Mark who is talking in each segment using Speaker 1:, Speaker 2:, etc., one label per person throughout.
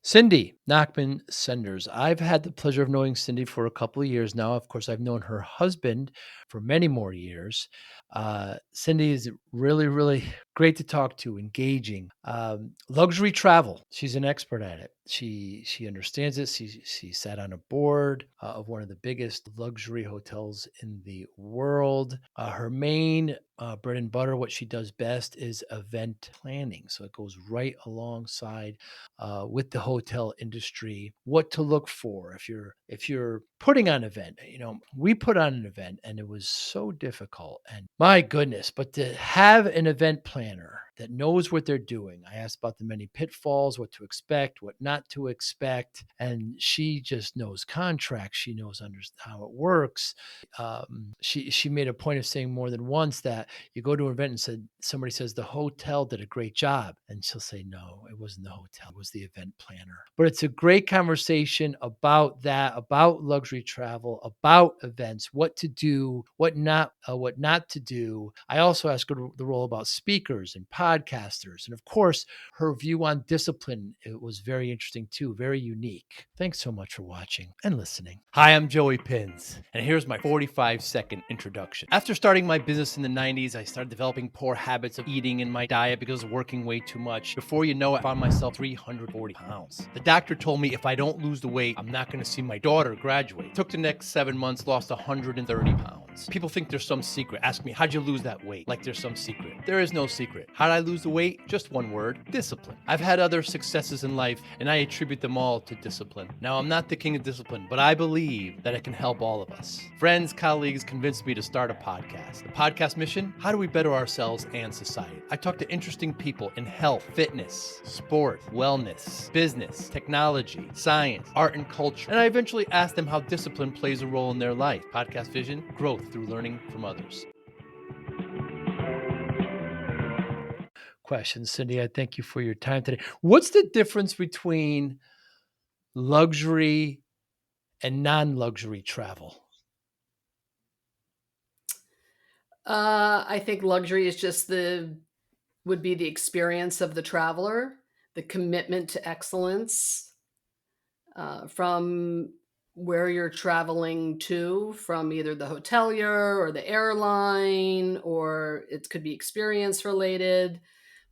Speaker 1: Cindy Nachman-Senders. I've had the pleasure of knowing Cindy for a couple of years now. Of course, I've known her husband for many more years. Cindy is really, really great to talk to, engaging. Luxury travel. She's an expert at it. She understands it. She sat on a board of one of the biggest luxury hotels in the world. Her main bread and butter, what she does best, is event planning. So it goes right alongside with the hotel industry, what to look for if you're putting on an event. We put on an event and it was so difficult, and my goodness, but to have an event planner that knows what they're doing. I asked about the many pitfalls, what to expect, what not to expect, and she just knows contracts. She knows how it works. She made a point of saying more than once that you go to an event and somebody says the hotel did a great job, and she'll say no, it wasn't the hotel, it was the event planner. But it's a great conversation about that, about luxury travel, about events, what to do, what not to do. I also asked her the role about speakers and podcasters, and of course her view on discipline. It was very interesting too, very unique. Thanks so much for watching and listening. Hi, I'm Joey Pinz, and here's my 45-second introduction. After starting my business in the 90s, I started developing poor habits of eating in my diet because of working way too much. Before you know it, I found myself 340 pounds. The doctor told me if I don't lose the weight, I'm not going to see my daughter graduate. Took the next 7 months, lost 130 pounds. People think there's some secret. Ask me, how'd you lose that weight? Like there's some secret. There is no secret. How'd I lose the weight? Just one word: discipline. I've had other successes in life, and I attribute them all to discipline. Now, I'm not the king of discipline, but I believe that it can help all of us. Friends, colleagues convinced me to start a podcast. The podcast mission: how do we better ourselves and society? I talk to interesting people in health, fitness, sport, wellness, business, technology, science, art, and culture. And I eventually ask them how discipline plays a role in their life. Podcast vision: growth through learning from others. Questions, Cindy. I thank you for your time today. What's the difference between luxury and non-luxury travel?
Speaker 2: I think luxury is just would be the experience of the traveler, the commitment to excellence, from where you're traveling to, from either the hotelier or the airline, or it could be experience related.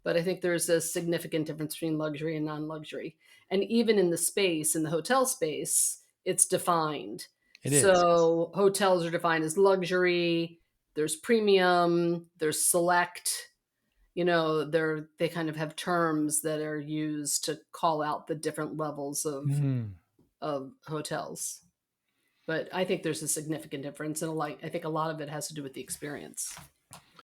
Speaker 2: But I think there's a significant difference between luxury and non-luxury. And even in the hotel space, it's defined.
Speaker 1: It is.
Speaker 2: So hotels are defined as luxury, there's premium, there's select. They kind of have terms that are used to call out the different levels of hotels. But I think there's a significant difference, and I think a lot of it has to do with the experience.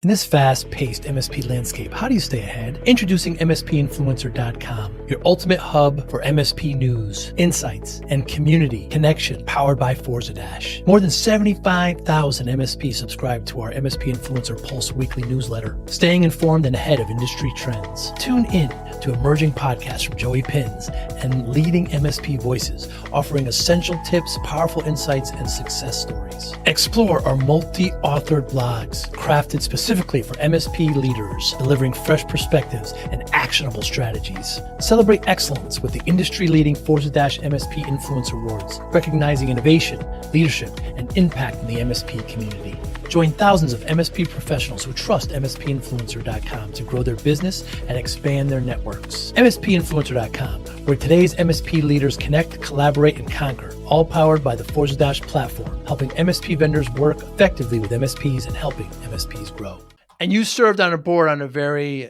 Speaker 1: In this fast-paced MSP landscape, how do you stay ahead? Introducing MSPinfluencer.com, your ultimate hub for MSP news, insights, and community connection, powered by Forza Dash. More than 75,000 MSPs subscribe to our MSP Influencer Pulse weekly newsletter, staying informed and ahead of industry trends. Tune in to emerging podcasts from Joey Pinz and leading MSP voices, offering essential tips, powerful insights, and success stories. Explore our multi-authored blogs, crafted specifically for MSP leaders, delivering fresh perspectives and actionable strategies. Celebrate excellence with the industry-leading Forza Dash MSP Influencer Awards, recognizing innovation, leadership, and impact in the MSP community. Join thousands of MSP professionals who trust MSPinfluencer.com to grow their business and expand their networks. MSPinfluencer.com, where today's MSP leaders connect, collaborate, and conquer, all powered by the Forza Dash platform, helping MSP vendors work effectively with MSPs and helping MSPs grow. And you served on a board on a very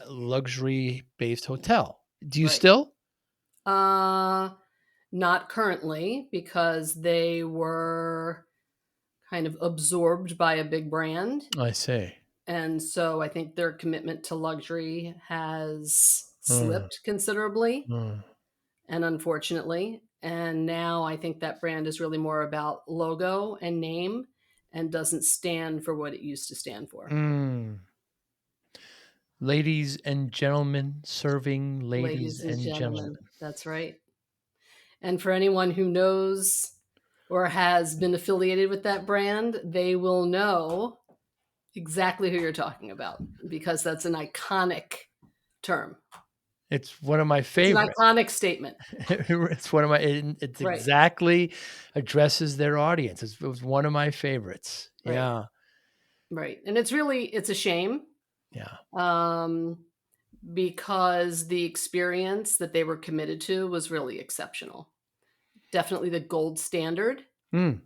Speaker 1: luxury-based hotel. Do you still?
Speaker 2: Not currently, because they were kind of absorbed by a big brand.
Speaker 1: I see.
Speaker 2: And so I think their commitment to luxury has slipped considerably, and unfortunately. And now I think that brand is really more about logo and name and doesn't stand for what it used to stand for.
Speaker 1: Ladies and gentlemen, serving ladies and gentlemen.
Speaker 2: That's right. And for anyone who knows or has been affiliated with that brand, they will know exactly who you're talking about, because that's an iconic term.
Speaker 1: It's one of my
Speaker 2: It's an
Speaker 1: favorite.
Speaker 2: iconic statement.
Speaker 1: It's one of my it's
Speaker 2: Right,
Speaker 1: exactly addresses their audience. It was one of my favorites.
Speaker 2: right,
Speaker 1: Yeah,
Speaker 2: right, and it's a shame,
Speaker 1: yeah.
Speaker 2: um, because the experience that they were committed to was really exceptional. Definitely the gold standard
Speaker 1: Mm.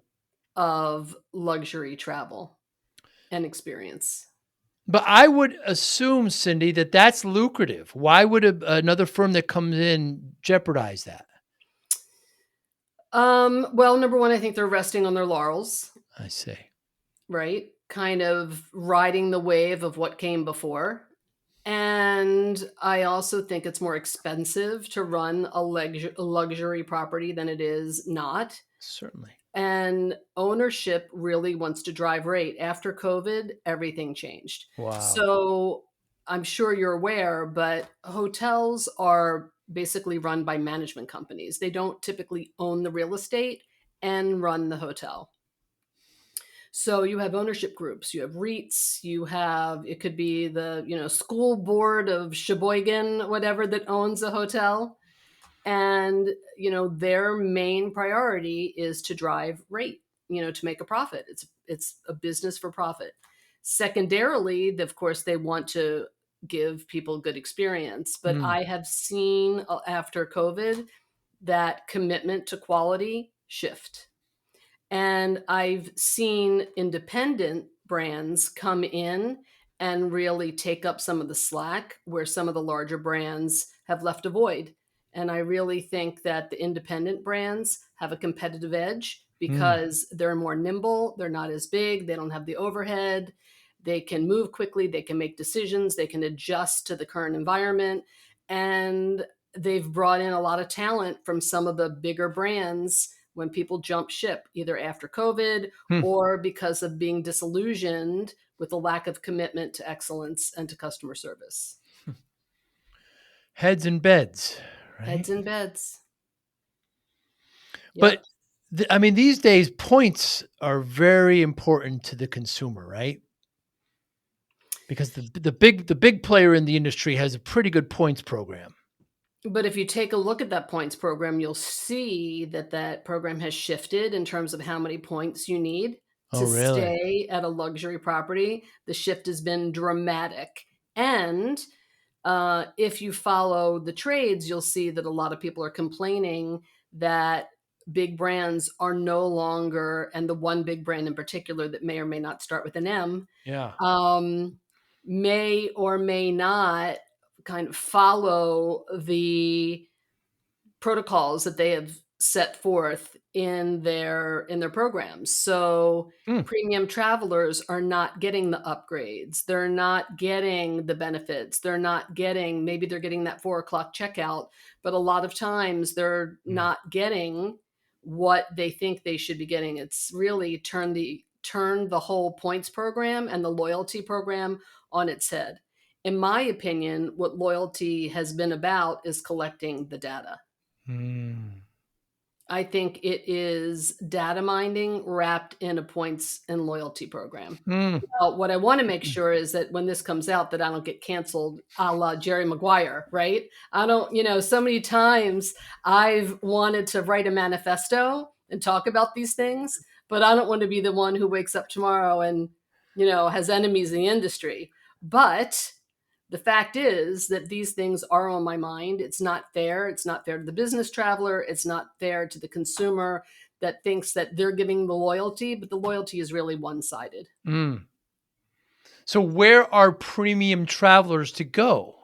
Speaker 2: of luxury travel and experience.
Speaker 1: But I would assume, Cindy, that that's lucrative. Why would another firm that comes in jeopardize that?
Speaker 2: Well, number 1, I think they're resting on their laurels,
Speaker 1: I see.
Speaker 2: right? Kind of riding the wave of what came before. And I also think it's more expensive to run a luxury property than it is not.
Speaker 1: Certainly.
Speaker 2: And ownership really wants to drive rate. After COVID, everything changed.
Speaker 1: Wow.
Speaker 2: So I'm sure you're aware, but hotels are basically run by management companies. They don't typically own the real estate and run the hotel. So you have ownership groups, you have REITs, you have it could be the, school board of Sheboygan, whatever, that owns a hotel. And, their main priority is to drive rate, to make a profit. It's a business for profit. Secondarily, of course, they want to give people good experience. But
Speaker 1: Mm.
Speaker 2: I have seen after COVID that commitment to quality shift. And I've seen independent brands come in and really take up some of the slack where some of the larger brands have left a void. And I really think that the independent brands have a competitive edge
Speaker 1: Mm.
Speaker 2: because they're more nimble, they're not as big, they don't have the overhead, they can move quickly, they can make decisions, they can adjust to the current environment. And they've brought in a lot of talent from some of the bigger brands when people jump ship, either after COVID
Speaker 1: Hmm.
Speaker 2: or because of being disillusioned with the lack of commitment to excellence and to customer service.
Speaker 1: Heads in beds, right?
Speaker 2: Heads in beds.
Speaker 1: But
Speaker 2: Yep.
Speaker 1: I mean, these days points are very important to the consumer, right? Because the big player in the industry has a pretty good points program.
Speaker 2: But if you take a look at that points program, you'll see that that program has shifted in terms of how many points you need
Speaker 1: Oh,
Speaker 2: to
Speaker 1: really?
Speaker 2: stay at a luxury property. The shift has been dramatic. And if you follow the trades, you'll see that a lot of people are complaining that big brands are no longer, and the one big brand in particular that may or may not start with an M,
Speaker 1: Yeah.
Speaker 2: um, may or may not kind of follow the protocols that they have set forth in their programs. So
Speaker 1: Mm.
Speaker 2: premium travelers are not getting the upgrades. They're not getting the benefits. They're not getting, maybe they're getting that 4 o'clock checkout, but a lot of times they're
Speaker 1: Mm.
Speaker 2: not getting what they think they should be getting. It's really turned the whole points program and the loyalty program on its head. In my opinion, what loyalty has been about is collecting the data.
Speaker 1: Mm.
Speaker 2: I think it is data mining wrapped in a points and loyalty program.
Speaker 1: Mm.
Speaker 2: Now, what I want to make sure is that when this comes out, that I don't get canceled a la Jerry Maguire, right? I don't, so many times I've wanted to write a manifesto and talk about these things, but I don't want to be the one who wakes up tomorrow and, has enemies in the industry. But the fact is that these things are on my mind. It's not fair. It's not fair to the business traveler. It's not fair to the consumer that thinks that they're giving the loyalty, but the loyalty is really one sided.
Speaker 1: Mm. So where are premium travelers to go?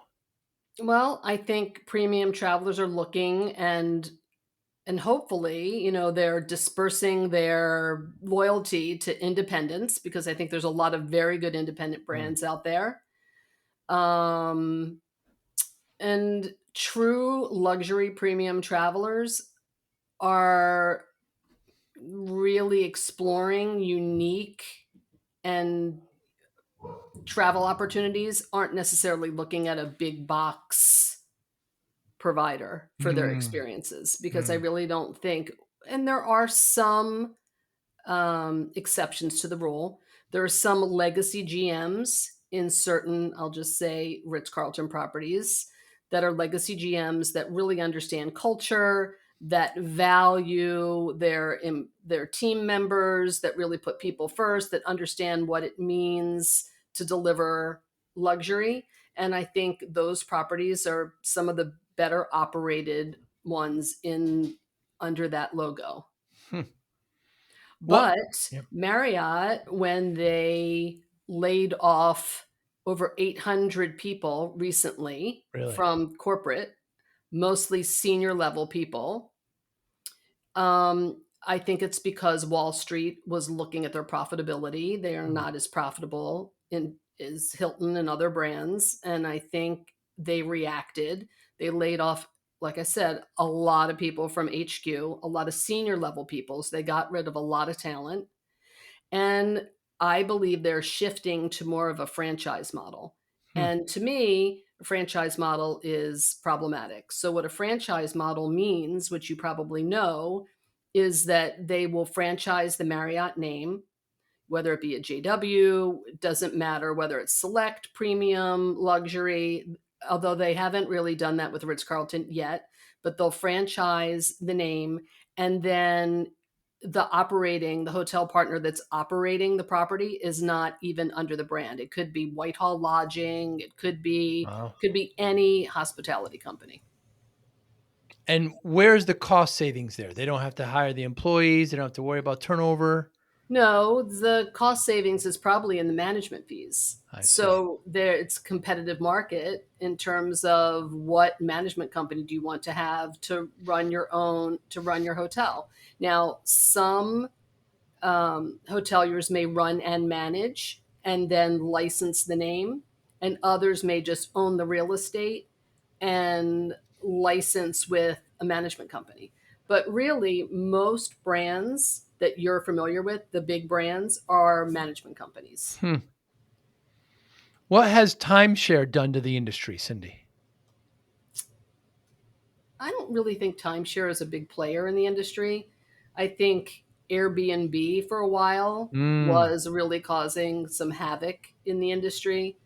Speaker 2: Well, I think premium travelers are looking and hopefully, they're dispersing their loyalty to independence because I think there's a lot of very good independent
Speaker 1: Mm.
Speaker 2: brands out there. Um, and true luxury premium travelers are really exploring unique and travel opportunities, aren't necessarily looking at a big box provider for their
Speaker 1: Mm.
Speaker 2: experiences because I
Speaker 1: Mm.
Speaker 2: really don't think, and there are some exceptions to the rule. There are some legacy GMs in certain, I'll just say, Ritz Carlton properties that are legacy GMs that really understand culture, that value their team members, that really put people first, that understand what it means to deliver luxury. And I think those properties are some of the better operated ones in under that logo.
Speaker 1: Hmm. What?
Speaker 2: But
Speaker 1: Yeah,
Speaker 2: Marriott, when they laid off over 800 people recently
Speaker 1: really.
Speaker 2: from corporate, mostly senior level people, I think it's because Wall Street was looking at their profitability. They are
Speaker 1: Mm.
Speaker 2: not as profitable in as Hilton and other brands, and I think they reacted. They laid off, like I said, a lot of people from HQ, a lot of senior level people. So they got rid of a lot of talent. And I believe they're shifting to more of a franchise model.
Speaker 1: Hmm.
Speaker 2: And to me, a franchise model is problematic. So, what a franchise model means, which you probably know, is that they will franchise the Marriott name, whether it be a JW, it doesn't matter whether it's select, premium, luxury, although they haven't really done that with Ritz Carlton yet, but they'll franchise the name. And then the hotel partner that's operating the property is not even under the brand. It could be Whitehall Lodging, it
Speaker 1: Wow.
Speaker 2: could be any hospitality company.
Speaker 1: And where's the cost savings there? They don't have to hire the employees. They don't have to worry about turnover.
Speaker 2: No, the cost savings is probably in the management fees.
Speaker 1: I see.
Speaker 2: So there it's competitive market in terms of what management company do you want to have to run your hotel. Now, some hoteliers may run and manage and then license the name, and others may just own the real estate and license with a management company. But really, most brands that you're familiar with, the big brands, are management companies.
Speaker 1: Hmm. What has timeshare done to the industry, Cindy?
Speaker 2: I don't really think timeshare is a big player in the industry. I think Airbnb for a while
Speaker 1: Mm,
Speaker 2: was really causing some havoc in the industry,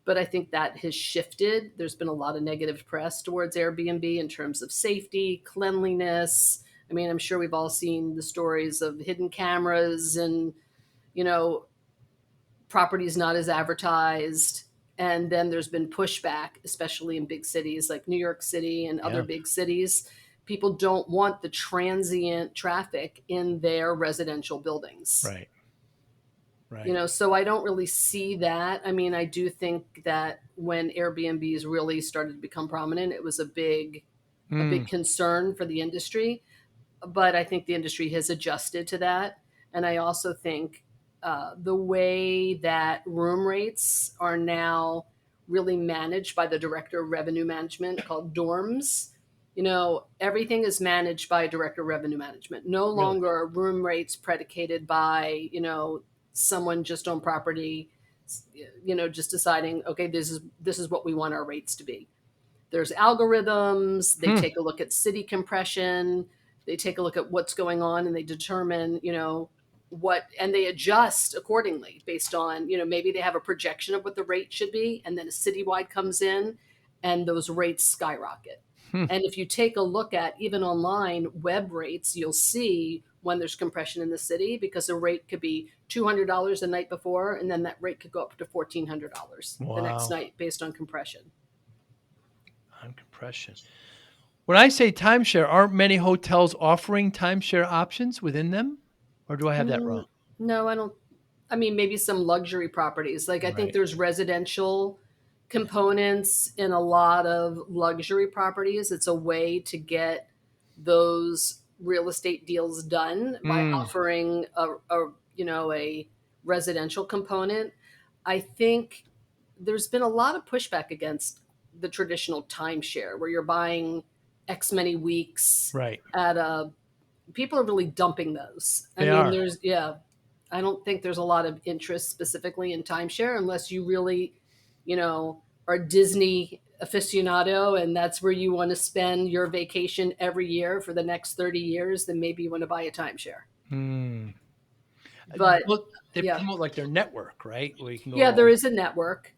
Speaker 2: but I think that has shifted. There's been a lot of negative press towards Airbnb in terms of safety, cleanliness. I mean, I'm sure we've all seen the stories of hidden cameras and, you know, properties not as advertised. And then there's been pushback, especially in big cities like New York City and other
Speaker 1: yeah,
Speaker 2: big cities. People don't want the transient traffic in their residential buildings.
Speaker 1: right, right.
Speaker 2: So I don't really see that. I mean, I do think that when Airbnbs really started to become prominent, it was a big
Speaker 1: Mm,
Speaker 2: concern for the industry, but I think the industry has adjusted to that. And I also think the way that room rates are now really managed by the director of revenue management called dorms. Everything is managed by director of revenue management. No
Speaker 1: really?
Speaker 2: longer are room rates predicated by, someone just on property, just deciding, okay, this is what we want our rates to be. There's algorithms. They
Speaker 1: Hmm.
Speaker 2: take a look at city compression. They take a look at what's going on, and they determine, and they adjust accordingly based on, maybe they have a projection of what the rate should be, and then a citywide comes in, and those rates skyrocket.
Speaker 1: Hmm.
Speaker 2: And if you take a look at even online web rates, you'll see when there's compression in the city because a rate could be $200 the night before, and then that rate could go up to $1,400 the next
Speaker 1: Wow.
Speaker 2: night based on compression.
Speaker 1: On compression. When I say timeshare, aren't many hotels offering timeshare options within them? Or do I have that wrong?
Speaker 2: Mm, no, I don't. I mean, maybe some luxury properties. Like, I think
Speaker 1: Right.
Speaker 2: there's residential components in a lot of luxury properties. It's a way to get those real estate deals done by
Speaker 1: Mm,
Speaker 2: offering a residential component. I think there's been a lot of pushback against the traditional timeshare where you're buying X many weeks
Speaker 1: right.
Speaker 2: at a people are really dumping those. I
Speaker 1: They
Speaker 2: mean,
Speaker 1: are.
Speaker 2: there's yeah, I don't think there's a lot of interest specifically in timeshare unless you really, are a Disney aficionado and that's where you want to spend your vacation every year for the next 30 years, then maybe you want to buy a timeshare.
Speaker 1: Hmm.
Speaker 2: But
Speaker 1: Well, they
Speaker 2: yeah,
Speaker 1: promote like their network, right? Where you can
Speaker 2: yeah,
Speaker 1: go.
Speaker 2: there is a network.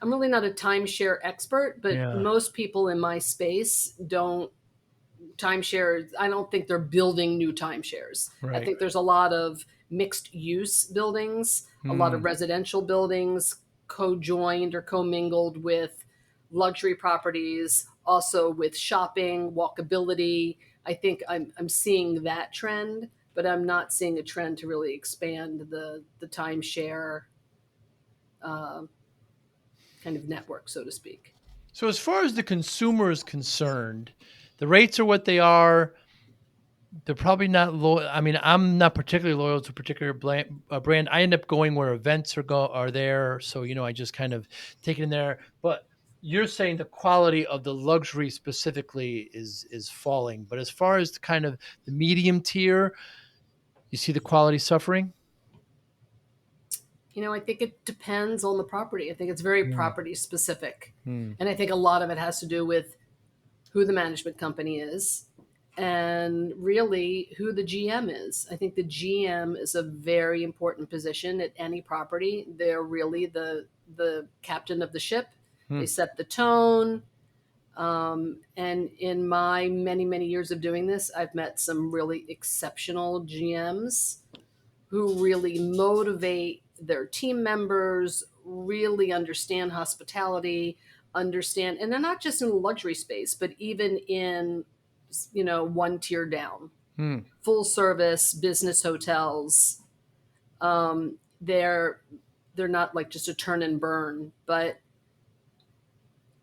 Speaker 2: I'm really not a timeshare expert, but
Speaker 1: Yeah,
Speaker 2: most people in my space don't timeshares. I don't think they're building new timeshares. I
Speaker 1: right.
Speaker 2: think there's a lot of mixed use buildings, a lot of
Speaker 1: Mm.
Speaker 2: residential buildings co-joined or commingled with luxury properties, also with shopping, walkability. I think I'm seeing that trend, but I'm not seeing a trend to really expand the timeshare uh, kind of network, so to speak.
Speaker 1: So as far as the consumer is concerned, the rates are what they are. They're probably not loyal. I mean, I'm not particularly loyal to a particular brand. I end up going where events are there, so I just kind of take it in there. But you're saying the quality of the luxury specifically is falling. But as far as the kind of the medium tier, you see the quality suffering.
Speaker 2: I think it depends on the property. I think it's very
Speaker 1: Mm,
Speaker 2: property specific.
Speaker 1: mm,
Speaker 2: And I think a lot of it has to do with who the management company is and really who the GM is. I think the GM is a very important position at any property. They're really the captain of the ship. They
Speaker 1: mm,
Speaker 2: set the tone. And in my many, many years of doing this, I've met some really exceptional GMs who really motivate their team members, really understand hospitality, understand, and they're not just in the luxury space, but even in, one tier down,
Speaker 1: mm.
Speaker 2: full service business hotels. They're not like just a turn and burn, but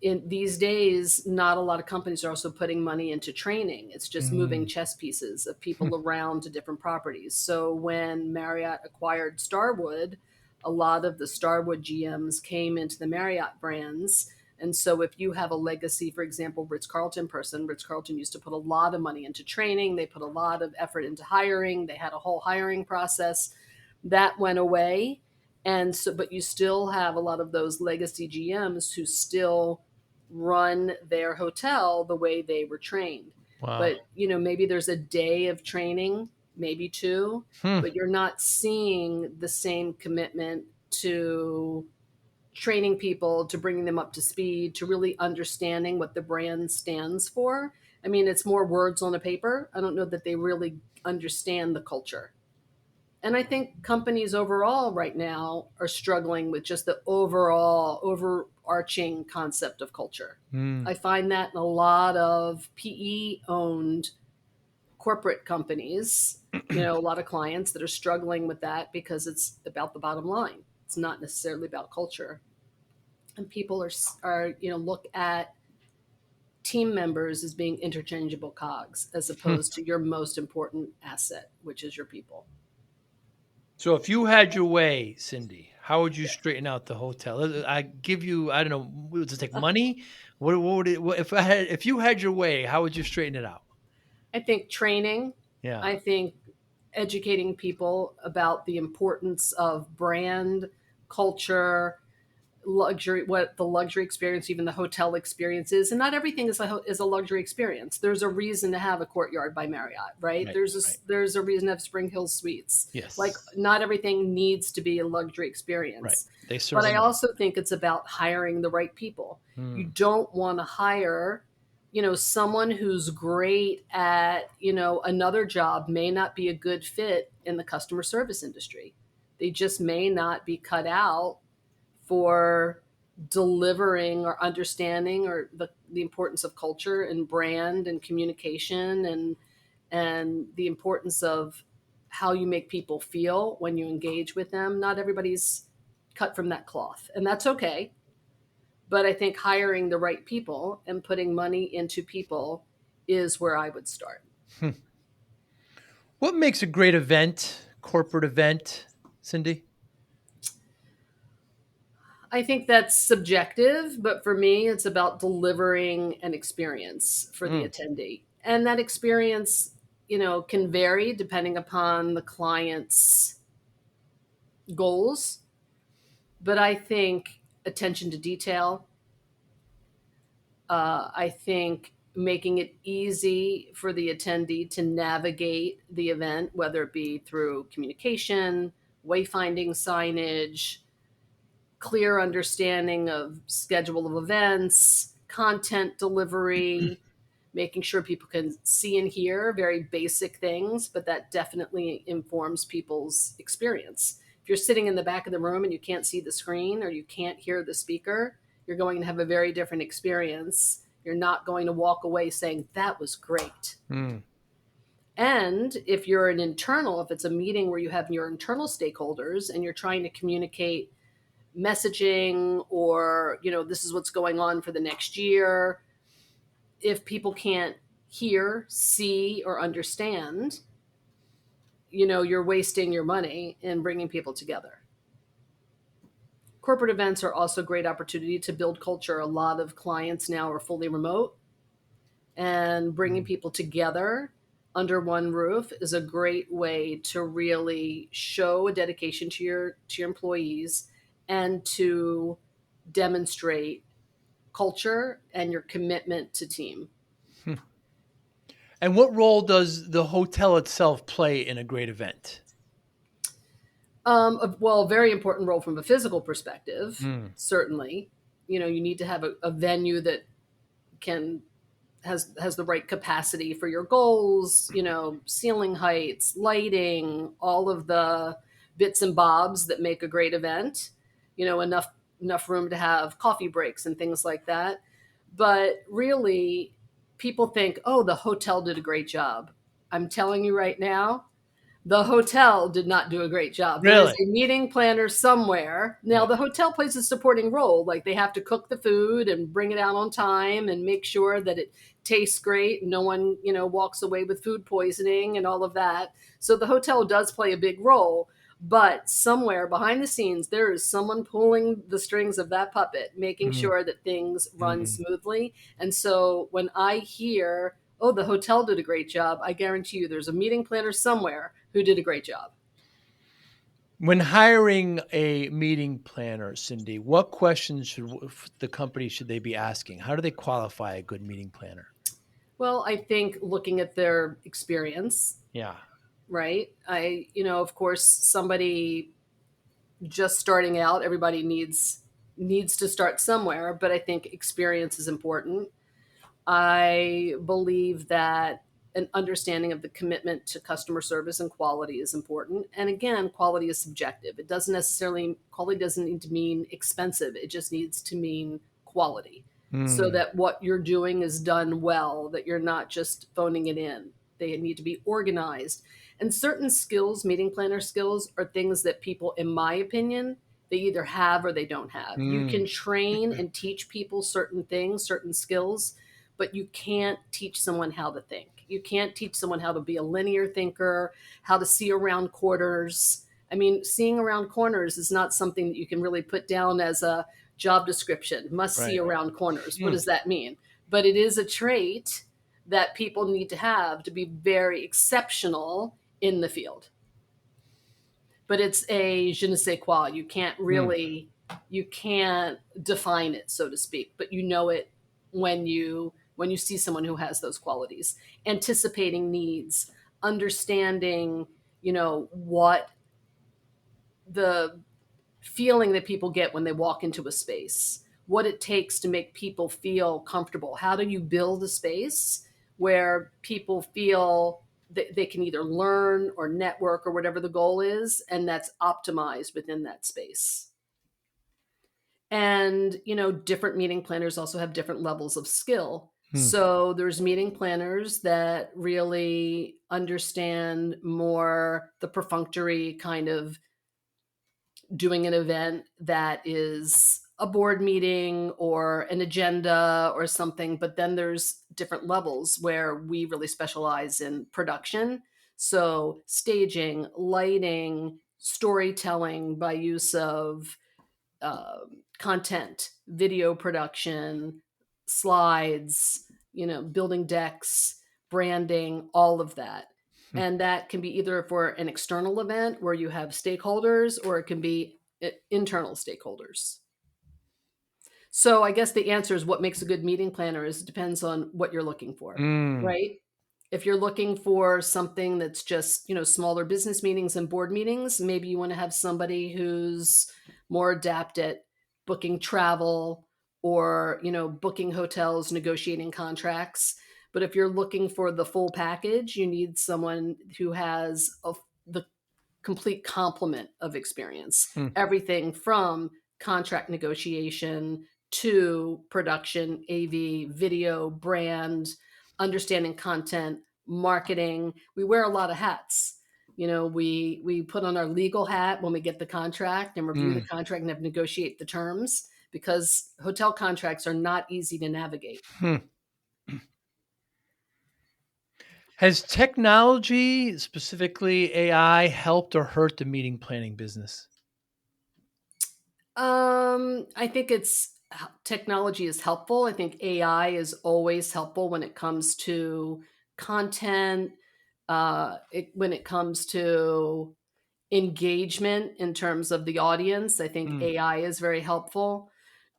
Speaker 2: in these days, not a lot of companies are also putting money into training. It's just moving
Speaker 1: Mm.
Speaker 2: chess pieces of people around to different properties. So when Marriott acquired Starwood, a lot of the Starwood GMs came into the Marriott brands. And so if you have a legacy, for example, Ritz-Carlton person, Ritz-Carlton used to put a lot of money into training. They put a lot of effort into hiring. They had a whole hiring process that went away. And so, but you still have a lot of those legacy GMs who still run their hotel the way they were trained.
Speaker 1: Wow.
Speaker 2: But, maybe there's a day of training, maybe two,
Speaker 1: Hmm.
Speaker 2: but you're not seeing the same commitment to training people, to bringing them up to speed, to really understanding what the brand stands for. I mean, it's more words on a paper. I don't know that they really understand the culture. And I think companies overall right now are struggling with just the overall overarching concept of culture.
Speaker 1: Mm.
Speaker 2: I find that in a lot of PE owned corporate companies, a lot of clients that are struggling with that because it's about the bottom line. It's not necessarily about culture. And people are look at team members as being interchangeable cogs as opposed to your most important asset, which is your people.
Speaker 1: So if you had your way, Cindy, how would you straighten out the hotel? I give you, I don't know, would it take money? What would it, if you had your way, how would you straighten it out?
Speaker 2: I think training,
Speaker 1: Yeah.
Speaker 2: I think educating people about the importance of brand, culture, luxury, what the luxury experience, even the hotel experience is. And not everything is a luxury experience. There's a reason to have a Courtyard by Marriott, right?
Speaker 1: Right. Right.
Speaker 2: There's a reason to have Spring Hill Suites. Like
Speaker 1: Yes.
Speaker 2: not everything needs to be a luxury
Speaker 1: Right.
Speaker 2: experience.
Speaker 1: They
Speaker 2: But
Speaker 1: serve
Speaker 2: I
Speaker 1: them all.
Speaker 2: also think it's about hiring the right people. You
Speaker 1: Mm.
Speaker 2: don't want to hire someone who's great at, another job may not be a good fit in the customer service industry. They just may not be cut out for delivering or understanding or the importance of culture and brand and communication and the importance of how you make people feel when you engage with them. Not everybody's cut from that cloth, and that's okay. But I think hiring the right people and putting money into people is where I would start.
Speaker 1: Hmm. What makes a great event, corporate event, Cindy?
Speaker 2: I think that's subjective, but for me, it's about delivering an experience for the
Speaker 1: Mm.
Speaker 2: attendee. And that experience, can vary depending upon the client's goals. But I think attention to detail, I think making it easy for the attendee to navigate the event, whether it be through communication, wayfinding signage, clear understanding of schedule of events, content delivery, making sure people can see and hear very basic things, but that definitely informs people's experience. If you're sitting in the back of the room and you can't see the screen or you can't hear the speaker, you're going to have a very different experience. You're not going to walk away saying, that was great.
Speaker 1: Mm.
Speaker 2: And if you're an internal, if it's a meeting where you have your internal stakeholders and you're trying to communicate messaging or, this is what's going on for the next year, if people can't hear, see, or understand, you're wasting your money in bringing people together. Corporate events are also a great opportunity to build culture. A lot of clients now are fully remote, and bringing
Speaker 1: Mm.
Speaker 2: people together under one roof is a great way to really show a dedication to your employees and to demonstrate culture and your commitment to team.
Speaker 1: Hmm. And what role does the hotel itself play in a great event?
Speaker 2: Well, a very important role from a physical perspective,
Speaker 1: Mm.
Speaker 2: certainly. You need to have a venue that can has the right capacity for your goals, ceiling heights, lighting, all of the bits and bobs that make a great event, enough room to have coffee breaks and things like that. But really, people think, oh, the hotel did a great job. I'm telling you right now, the hotel did not do a great job. There is
Speaker 1: Really?
Speaker 2: a meeting planner somewhere. Now,
Speaker 1: Yeah.
Speaker 2: the hotel plays a supporting role. Like they have to cook the food and bring it out on time and make sure that it tastes great. No one, walks away with food poisoning and all of that. So the hotel does play a big role. But somewhere behind the scenes, there is someone pulling the strings of that puppet, making
Speaker 1: Mm.
Speaker 2: sure that things run
Speaker 1: Mm.
Speaker 2: smoothly. And so when I hear, oh, the hotel did a great job, I guarantee you there's a meeting planner somewhere who did a great job.
Speaker 1: When hiring a meeting planner, Cindy, what questions the company should they be asking? How do they qualify a good meeting planner?
Speaker 2: Well, I think looking at their experience,
Speaker 1: Yeah.
Speaker 2: right? Of course, somebody just starting out, everybody needs to start somewhere, but I think experience is important. I believe that an understanding of the commitment to customer service and quality is important. And again, quality is subjective. Quality doesn't need to mean expensive. It just needs to mean quality. So
Speaker 1: Mm.
Speaker 2: that what you're doing is done well, that you're not just phoning it in. They need to be organized. And certain skills, meeting planner skills, are things that people, in my opinion, they either have or they don't have. You
Speaker 1: Mm.
Speaker 2: can train and teach people certain things, certain skills, but you can't teach someone how to think. You can't teach someone how to be a linear thinker, how to see around corners. I mean, seeing around corners is not something that you can really put down as a job description. Must see
Speaker 1: Right.
Speaker 2: around corners. What
Speaker 1: Mm.
Speaker 2: does that mean? But it is a trait that people need to have to be very exceptional in the field. But it's a je ne sais quoi.
Speaker 1: Mm.
Speaker 2: You can't define it, so to speak, but you know it when you see someone who has those qualities. Anticipating needs, understanding, what the feeling that people get when they walk into a space, what it takes to make people feel comfortable. How do you build a space where people feel that they can either learn or network or whatever the goal is, and that's optimized within that space? And, different meeting planners also have different levels of skill.
Speaker 1: Mm.
Speaker 2: So there's meeting planners that really understand more the perfunctory kind of doing an event that is a board meeting or an agenda or something, but then there's different levels where we really specialize in production. So staging, lighting, storytelling by use of content, video production, slides, building decks, branding, all of that.
Speaker 1: Mm.
Speaker 2: And that can be either for an external event where you have stakeholders, or it can be internal stakeholders. So I guess the answer is what makes a good meeting planner is it depends on what you're looking for,
Speaker 1: Mm.
Speaker 2: right? If you're looking for something that's just, smaller business meetings and board meetings, maybe you want to have somebody who's more adept at booking travel or, booking hotels, negotiating contracts. But if you're looking for the full package, you need someone who has the complete complement of experience.
Speaker 1: Hmm.
Speaker 2: Everything from contract negotiation to production, AV, video, brand, understanding content, marketing. We wear a lot of hats. We put on our legal hat when we get the contract and review the
Speaker 1: Mm.
Speaker 2: contract and have negotiate the terms because hotel contracts are not easy to navigate.
Speaker 1: Hmm. Has technology, specifically AI, helped or hurt the meeting planning business?
Speaker 2: I think technology is helpful. I think AI is always helpful when it comes to content, when it comes to engagement in terms of the audience. I think
Speaker 1: Mm.
Speaker 2: AI is very helpful.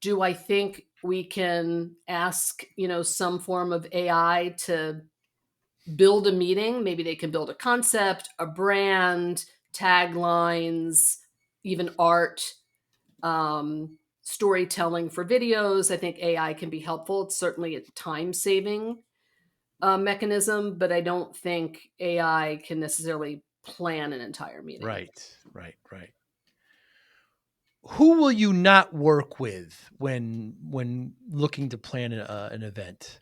Speaker 2: Do I think we can ask, some form of AI to build a meeting? Maybe they can build a concept, a brand, taglines, even art, storytelling for videos. I think AI can be helpful. It's certainly a time saving mechanism, but I don't think AI can necessarily plan an entire meeting.
Speaker 1: Right, right, right. Who will you not work with when looking to plan an event?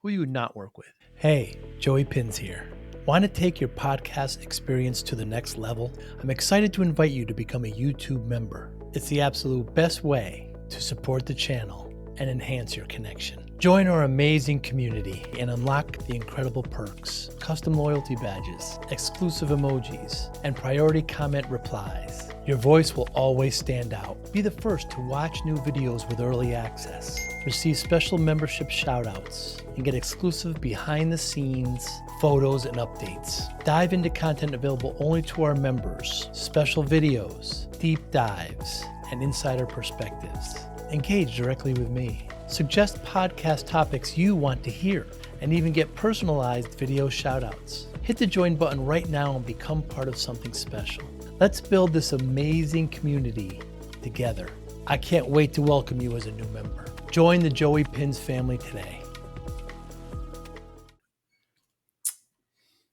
Speaker 1: Who you would not work with? Hey, Joey Pinz here. Want to take your podcast experience to the next level? I'm excited to invite you to become a YouTube member. It's the absolute best way to support the channel and enhance your connection. Join our amazing community and unlock the incredible perks, custom loyalty badges, exclusive emojis, and priority comment replies. Your voice will always stand out. Be the first to watch new videos with early access, receive special membership shoutouts, and get exclusive behind the scenes photos and updates. Dive into content available only to our members, special videos, deep dives, and insider perspectives. Engage directly with me. Suggest podcast topics you want to hear, and even get personalized video shoutouts. Hit the join button right now and become part of something special. Let's build this amazing community together. I can't wait to welcome you as a new member. Join the Joey Pinz family today.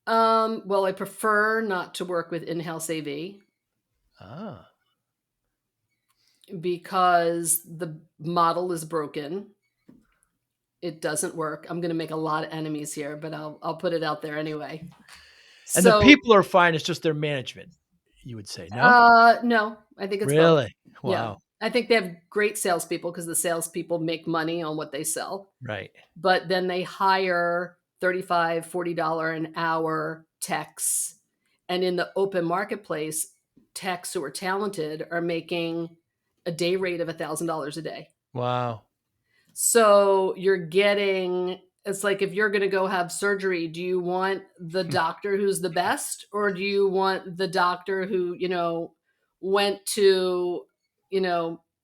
Speaker 2: Well, I prefer not to work with in-house AV
Speaker 1: Ah.
Speaker 2: because the model is broken. It doesn't work. I'm gonna make a lot of enemies here, but I'll put it out there anyway.
Speaker 1: And the
Speaker 2: So,
Speaker 1: people are fine, it's just their management, you would say, no?
Speaker 2: no, I think it's both.
Speaker 1: Really?
Speaker 2: Yeah.
Speaker 1: Wow.
Speaker 2: I think they have great salespeople because the salespeople make money on what they sell,
Speaker 1: Right.
Speaker 2: but then they hire $35, $40 an hour techs, and in the open marketplace, techs who are talented are making a day rate of $1,000 a day.
Speaker 1: Wow.
Speaker 2: So you're getting it's like if you're going to go have surgery, do you want the doctor who's the best or do you want the doctor who, went to,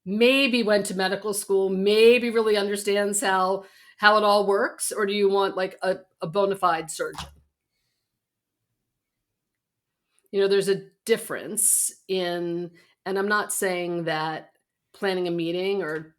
Speaker 2: maybe went to medical school, maybe really understands how it all works, or do you want like a bona fide surgeon? There's a difference in, and I'm not saying that planning a meeting or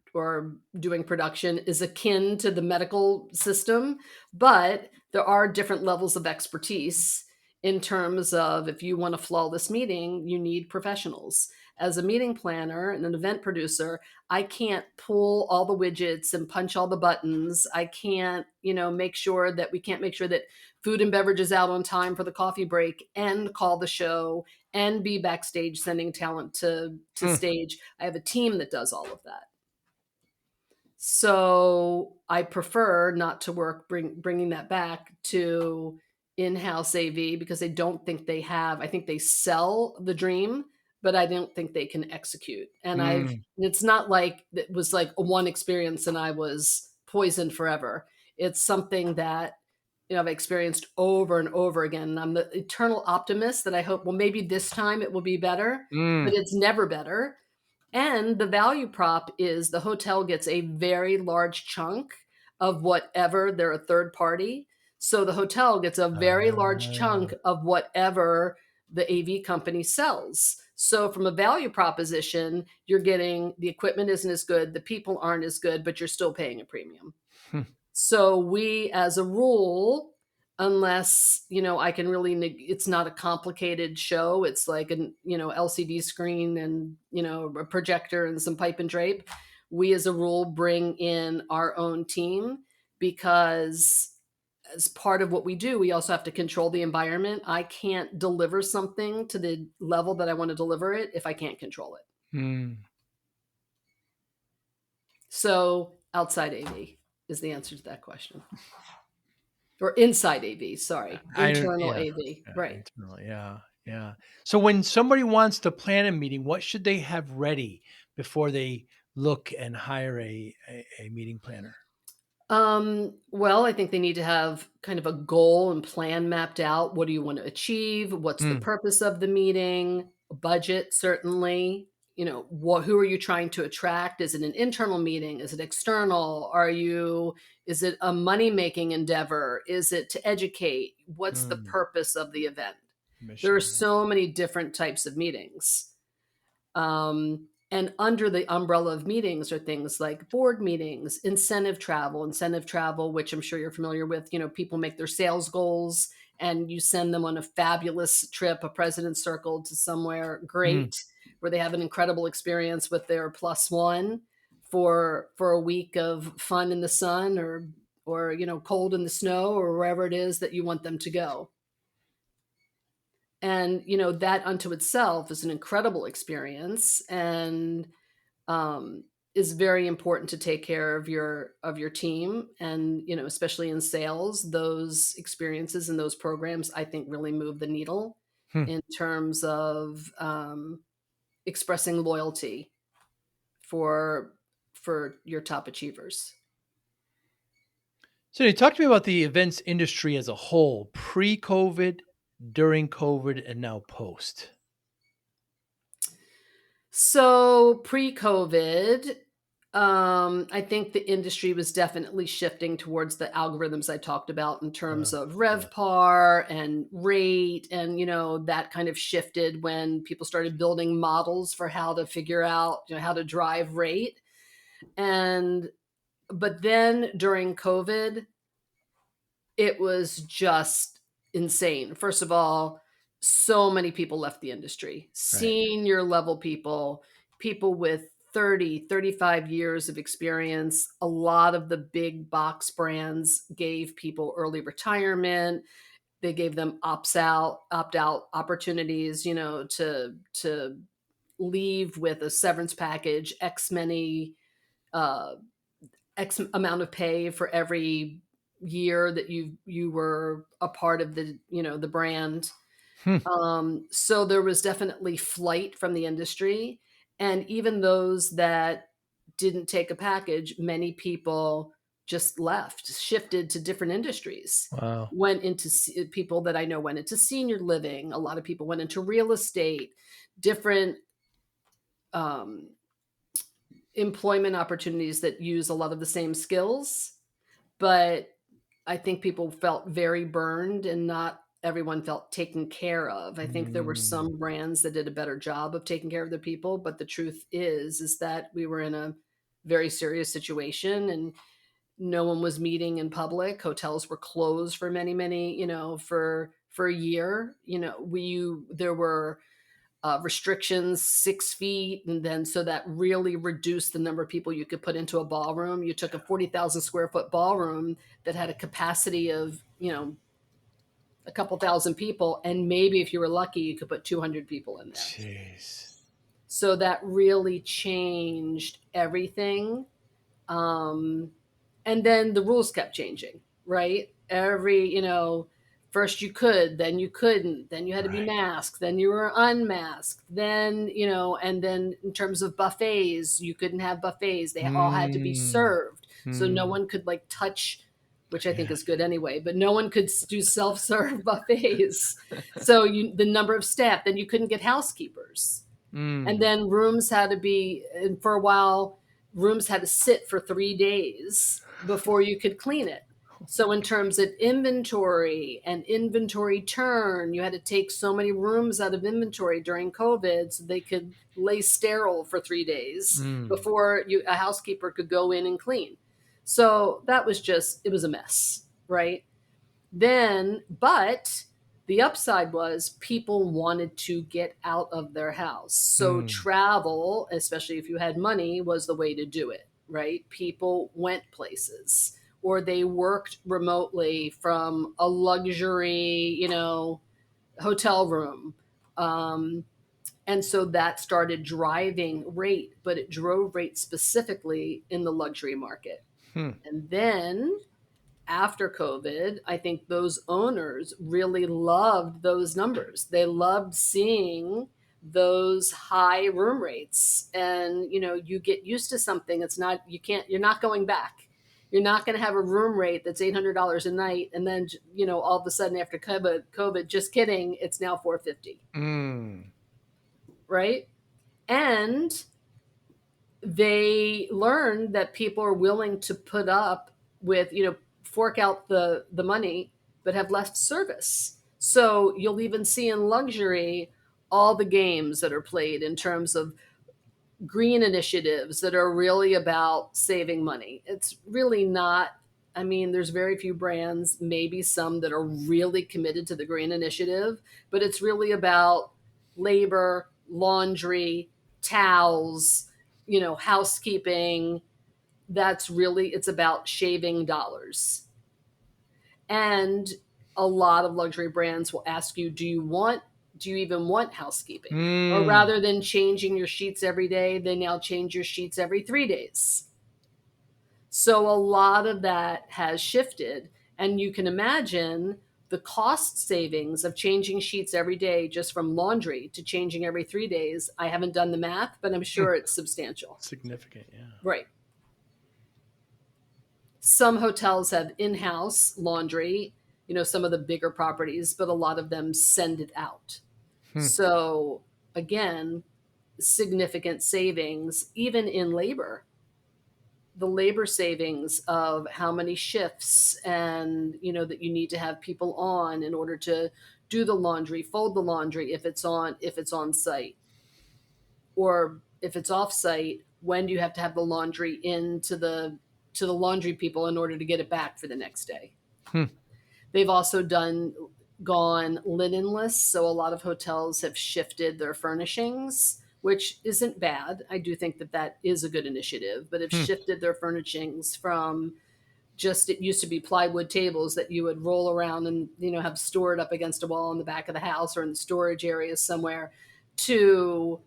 Speaker 2: doing production is akin to the medical system, but there are different levels of expertise in terms of if you want a flawless meeting, you need professionals. As a meeting planner and an event producer, I can't pull all the widgets and punch all the buttons. I can't, make sure that we can't make sure that food and beverage is out on time for the coffee break and call the show and be backstage sending talent to
Speaker 1: Hmm.
Speaker 2: stage. I have a team that does all of that. So I prefer not to bringing that back to in-house AV because I think they sell the dream, but I don't think they can execute. And
Speaker 1: Mm.
Speaker 2: it's not like it was like a one experience and I was poisoned forever. It's something that, I've experienced over and over again. And I'm the eternal optimist that I hope, well, maybe this time it will be better, but
Speaker 1: Mm.
Speaker 2: it's never better. And the value prop is the hotel gets a very large chunk of whatever they're a third party. So the hotel gets a very large
Speaker 1: Ah.
Speaker 2: chunk of whatever the AV company sells. So from a value proposition, you're getting the equipment isn't as good, the people aren't as good, but you're still paying a premium.
Speaker 1: Hmm.
Speaker 2: So we, as a rule, unless, I can really, it's not a complicated show. It's like an, LCD screen and, a projector and some pipe and drape. We, as a rule, bring in our own team because as part of what we do, we also have to control the environment. I can't deliver something to the level that I want to deliver it if I can't control it.
Speaker 1: Hmm.
Speaker 2: So outside AV is the answer to that question. Or inside AV, sorry, internal
Speaker 1: Yeah,
Speaker 2: AV,
Speaker 1: yeah,
Speaker 2: right.
Speaker 1: internally, yeah, yeah. So when somebody wants to plan a meeting, what should they have ready before they look and hire a meeting planner?
Speaker 2: Well, I think they need to have kind of a goal and plan mapped out. What do you want to achieve? What's the
Speaker 1: Mm,
Speaker 2: purpose of the meeting? A budget, certainly. Who are you trying to attract? Is it an internal meeting? Is it external? Is it a money-making endeavor? Is it to educate? What's the
Speaker 1: mm,
Speaker 2: purpose of the event? There are
Speaker 1: mission, yeah.
Speaker 2: so many different types of meetings. And under the umbrella of meetings are things like board meetings, incentive travel, which I'm sure you're familiar with. People make their sales goals and you send them on a fabulous trip, a president's circle to somewhere
Speaker 1: Mm.
Speaker 2: great where they have an incredible experience with their plus one for a week of fun in the sun or cold in the snow or wherever it is that you want them to go. And that unto itself is an incredible experience and um, is very important to take care of your team. And especially in sales, those experiences and those programs I think really move the needle
Speaker 1: Hmm.
Speaker 2: in terms of expressing loyalty for for your top achievers.
Speaker 1: So you talk to me about the events industry as a whole, pre-COVID, during COVID, and now post.
Speaker 2: So pre-COVID, I think the industry was definitely shifting towards the algorithms I talked about in terms of
Speaker 1: Yeah.
Speaker 2: RevPAR and rate, and that kind of shifted when people started building models for how to figure out how to drive rate. And but then during COVID, it was just insane. First of all, so many people left the industry.
Speaker 1: Right.
Speaker 2: Senior level people, people with 30, 35 years of experience. A lot of the big box brands gave people early retirement. They gave them opt out opportunities, to leave with a severance package, uh X amount of pay for every year that you were a part of the brand.
Speaker 1: Hmm.
Speaker 2: So there was definitely flight from the industry. And even those that didn't take a package, many people just left, shifted to different industries.
Speaker 1: Wow.
Speaker 2: People that I know went into senior living. A lot of people went into real estate, different um, employment opportunities that use a lot of the same skills. But I think people felt very burned and not everyone felt taken care of. I think there were
Speaker 1: Mm.
Speaker 2: some brands that did a better job of taking care of their people, but the truth is that we were in a very serious situation and no one was meeting in public. Hotels were closed for many, many, for a year. There were restrictions, 6 feet, and then so that really reduced the number of people you could put into a ballroom. You took a 40,000 square foot ballroom that had a capacity of a couple thousand people, and maybe if you were lucky, you could put 200 people in there.
Speaker 1: Jeez.
Speaker 2: So that really changed everything. Um, and then the rules kept changing, right? First you could, then you couldn't, then you had to be
Speaker 1: Right.
Speaker 2: masked, then you were unmasked, and then in terms of buffets, you couldn't have buffets. They all had to be
Speaker 1: Mm.
Speaker 2: served. So no
Speaker 1: Mm.
Speaker 2: one could like touch, which I think
Speaker 1: Yeah.
Speaker 2: is good anyway, but no one could do self-serve buffets. So the number of staff, then you couldn't get housekeepers. And
Speaker 1: Mm.
Speaker 2: then and for a while, rooms had to sit for 3 days before you could clean it. So in terms of inventory and inventory turn, you had to take so many rooms out of inventory during COVID so they could lay sterile for 3 days
Speaker 1: Mm,
Speaker 2: before a housekeeper could go in and clean. So that was just, it was a mess, right? Then, but the upside was people wanted to get out of their house. So
Speaker 1: mm,
Speaker 2: travel, especially if you had money, was the way to do it, right? People went places or they worked remotely from a luxury, hotel room. Um, and so that started driving rate, but it drove rate specifically in the luxury market.
Speaker 1: hmm,
Speaker 2: And then after COVID, I think those owners really loved those numbers. They loved seeing those high room rates. And, you get used to something. You're not going back. You're not going to have a room rate that's $800 a night. And then, all of a sudden after COVID, just kidding, it's now 450,
Speaker 1: mm,
Speaker 2: right? And they learned that people are willing to put up with, fork out the money, but have less service. So you'll even see in luxury all the games that are played in terms of green initiatives that are really about saving money. It's really not, I mean, there's very few brands, maybe some that are really committed to the green initiative, but it's really about labor, laundry, towels, housekeeping. It's about shaving dollars. And a lot of luxury brands will ask you, do you even want housekeeping? Or
Speaker 1: mm.
Speaker 2: rather than changing your sheets every day, they now change your sheets every 3 days. So a lot of that has shifted. And you can imagine the cost savings of changing sheets every day just from laundry to changing every 3 days. I haven't done the math, but I'm
Speaker 1: Hmm.
Speaker 2: sure it's substantial.
Speaker 1: Significant, yeah.
Speaker 2: Right. Some hotels have in-house laundry, some of the bigger properties, but a lot of them send it out.
Speaker 1: Hmm,
Speaker 2: So again, significant savings, even in labor. The labor savings of how many shifts and that you need to have people on in order to do the laundry, fold the laundry if it's on site, or if it's off site, when do you have to have the laundry to the laundry people in order to get it back for the next day.
Speaker 1: hmm,
Speaker 2: They've also gone linenless, so a lot of hotels have shifted their furnishings, which isn't bad. I do think that that is a good initiative, but have
Speaker 1: hmm,
Speaker 2: shifted their furnishings from just, it used to be plywood tables that you would roll around and have stored up against a wall in the back of the house or in the storage areas somewhere, to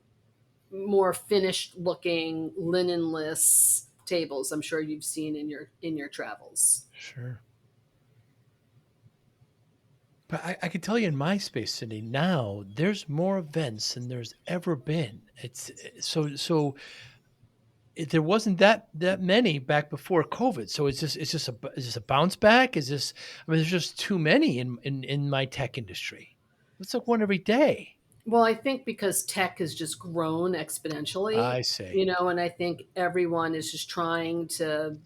Speaker 2: more finished looking linenless tables. I'm sure you've seen in your travels.
Speaker 1: sure. But I can tell you in my space, Cindy, now there's more events than there's ever been. There wasn't that many back before COVID. So is this a bounce back? I mean, there's just too many in my tech industry. It's like one every day.
Speaker 2: Well, I think because tech has just grown exponentially,
Speaker 1: I see.
Speaker 2: and I think everyone is just trying to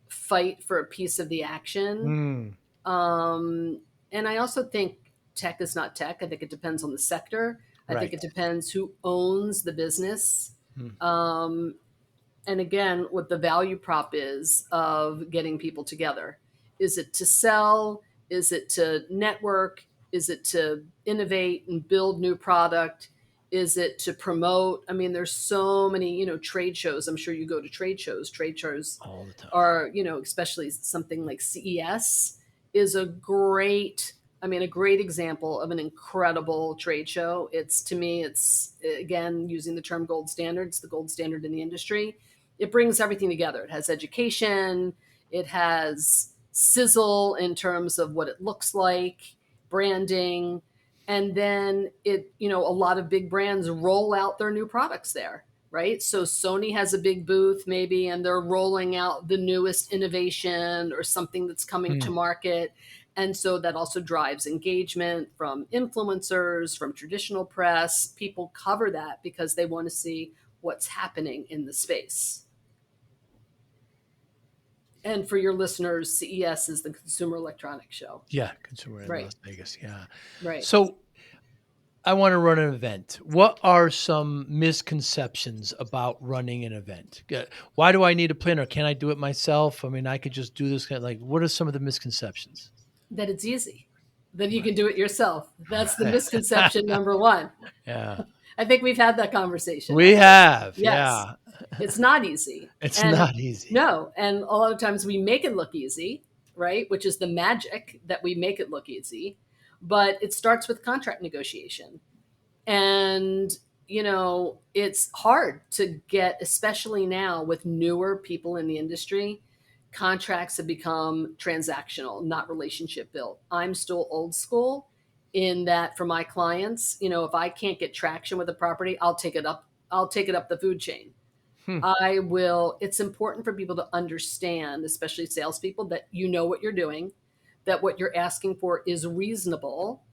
Speaker 2: fight for a piece of the action.
Speaker 1: Mm,
Speaker 2: Um, and I also think tech is not tech. I think it depends on the sector. I think
Speaker 1: right.
Speaker 2: it depends who owns the business.
Speaker 1: Mm,
Speaker 2: Um, and again, what the value prop is of getting people together. Is it to sell? Is it to network? Is it to innovate and build new product? Is it to promote? I mean, there's so many, trade shows. I'm sure you go to trade shows. Trade shows
Speaker 1: all the time.
Speaker 2: are, especially something like CES is a great example of an incredible trade show. To me, it's, again, using the term gold standard, it's the gold standard in the industry. It brings everything together. It has education, it has sizzle in terms of what it looks like, branding, and then a lot of big brands roll out their new products there, right? So Sony has a big booth maybe, and they're rolling out the newest innovation or something that's coming to
Speaker 1: Mm.
Speaker 2: market. And so that also drives engagement from influencers, from traditional press. People cover that because they want to see what's happening in the space. And for your listeners, CES is the Consumer Electronics Show.
Speaker 1: Yeah, consumer in
Speaker 2: Right.
Speaker 1: Las Vegas. Yeah.
Speaker 2: Right.
Speaker 1: So I want to run an event. What are some misconceptions about running an event? Why do I need a planner? Can I do it myself? I mean, I could just do this. Like, what are some of the misconceptions?
Speaker 2: That it's easy, that you
Speaker 1: Right.
Speaker 2: can do it yourself. That's the misconception number one.
Speaker 1: Yeah.
Speaker 2: I think we've had that conversation
Speaker 1: We
Speaker 2: actually.
Speaker 1: have.
Speaker 2: Yes,
Speaker 1: Yeah.
Speaker 2: it's not easy.
Speaker 1: It's
Speaker 2: And
Speaker 1: not easy.
Speaker 2: no, and a lot of times we make it look easy, right? Which is the magic, that we make it look easy. But it starts with contract negotiation. And, it's hard to get, especially now with newer people in the industry. Contracts have become transactional, not relationship built. I'm still old school in that for my clients, if I can't get traction with a property, I'll take it up. I'll take it up the food chain.
Speaker 1: Hmm.
Speaker 2: I will. It's important for people to understand, especially salespeople, that you know what you're doing, that what you're asking for is reasonable,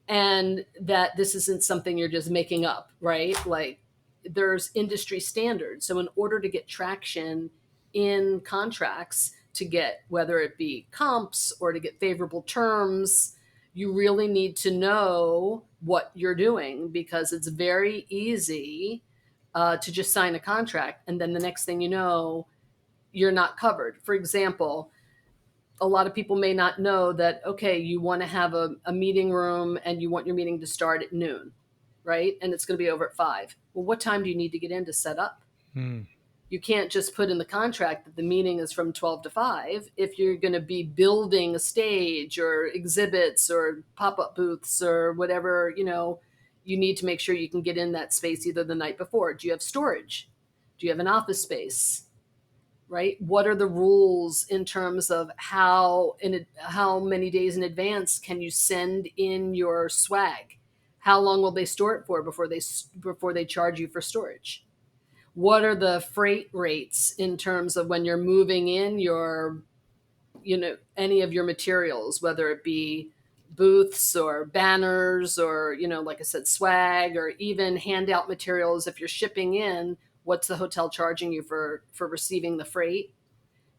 Speaker 2: and that this isn't something you're just making up, right? Like, there's industry standards. So in order to get traction in contracts, to get whether it be comps or to get favorable terms, you really need to know what you're doing, because it's very easy to just sign a contract and then the next thing you know, you're not covered. For example, a lot of people may not know that, okay, you want to have a meeting room and you want your meeting to start at noon, right? And it's going to be over at 5. Well, what time do you need to get in to set up?
Speaker 1: Hmm.
Speaker 2: You can't just put in the contract that the meeting is from 12 to 5 if you're going to be building a stage or exhibits or pop-up booths or whatever. You need to make sure you can get in that space either the night before. Do you have storage? Do you have an office space? Right? What are the rules in terms of how many days in advance can you send in your swag? How long will they store it for before they charge you for storage? What are the freight rates in terms of when you're moving in any of your materials, whether it be booths or banners or, like I said, swag, or even handout materials. If you're shipping in, what's the hotel charging you for receiving the freight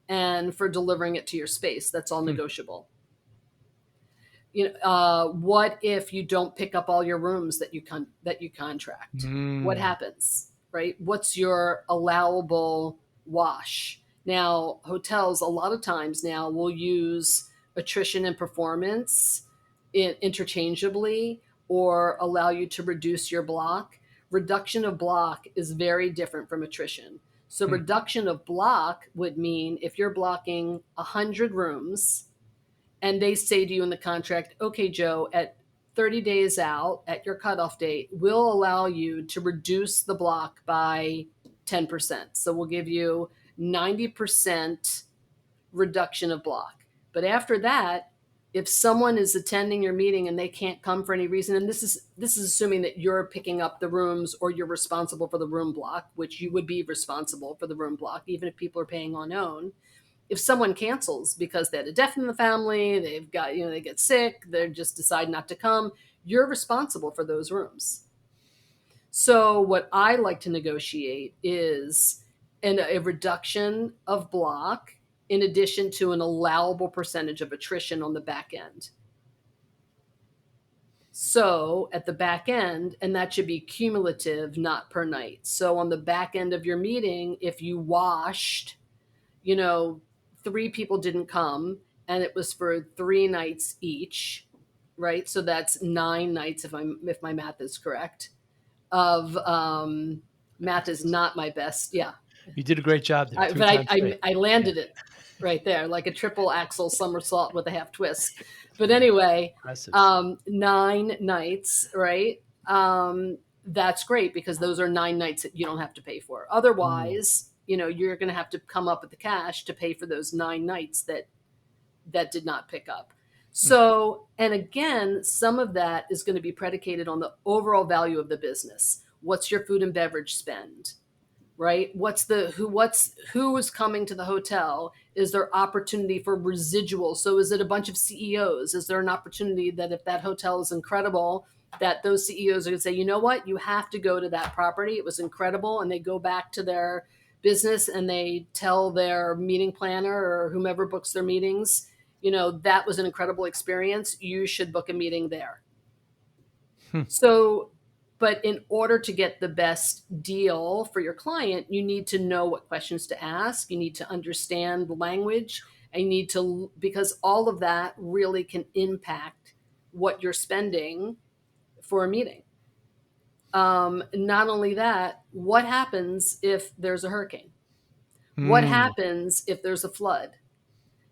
Speaker 2: and for delivering it to your space? That's all
Speaker 1: Hmm.
Speaker 2: negotiable. What if you don't pick up all your rooms that you contract? What
Speaker 1: Hmm.
Speaker 2: happens, right? What's your allowable wash? Now, hotels a lot of times now will use attrition and performance interchangeably, or allow you to reduce your block. Reduction of block is very different from attrition. So
Speaker 1: Hmm.
Speaker 2: reduction of block would mean if you're blocking 100 rooms and they say to you in the contract, okay, Joe, at 30 days out at your cutoff date, we'll allow you to reduce the block by 10%. So we'll give you 90% reduction of block. But after that, if someone is attending your meeting and they can't come for any reason, and this is assuming that you're picking up the rooms or you're responsible for the room block, which you would be responsible for the room block, even if people are paying on own. If someone cancels because they had a death in the family, they've got, they get sick, they just decide not to come, you're responsible for those rooms. So what I like to negotiate is a reduction of block in addition to an allowable percentage of attrition on the back end. So at the back end, and that should be cumulative, not per night. So on the back end of your meeting, if you washed, you know, 3 people didn't come and it was for 3 nights each, right? So that's 9 nights if my math is correct. Of Math is
Speaker 1: Excellent.
Speaker 2: not my best. Yeah.
Speaker 1: You did a great job there.
Speaker 2: I,
Speaker 1: Three
Speaker 2: but I,
Speaker 1: times three.
Speaker 2: I I
Speaker 1: Yeah.
Speaker 2: landed it right there like a triple axel somersault with a half twist. But anyway,
Speaker 1: Impressive.
Speaker 2: 9 nights, right? That's great because those are 9 nights that you don't have to pay for.
Speaker 1: Mm.
Speaker 2: Otherwise, you're going to have to come up with the cash to pay for those 9 nights that did not pick up.
Speaker 1: Mm.
Speaker 2: So, and again, some of that is going to be predicated on the overall value of the business. What's your food and beverage spend? Right? Who is coming to the hotel? Is there opportunity for residual? So is it a bunch of CEOs? Is there an opportunity that if that hotel is incredible, that those CEOs are going to say, you know what, you have to go to that property. It was incredible. And they go back to their business and they tell their meeting planner or whomever books their meetings, that was an incredible experience. You should book a meeting there.
Speaker 1: Hmm.
Speaker 2: So, but in order to get the best deal for your client, you need to know what questions to ask. You need to understand the language. And you need to, because all of that really can impact what you're spending for a meeting. Not only that, what happens if there's a hurricane? What
Speaker 1: Hmm.
Speaker 2: happens if there's a flood?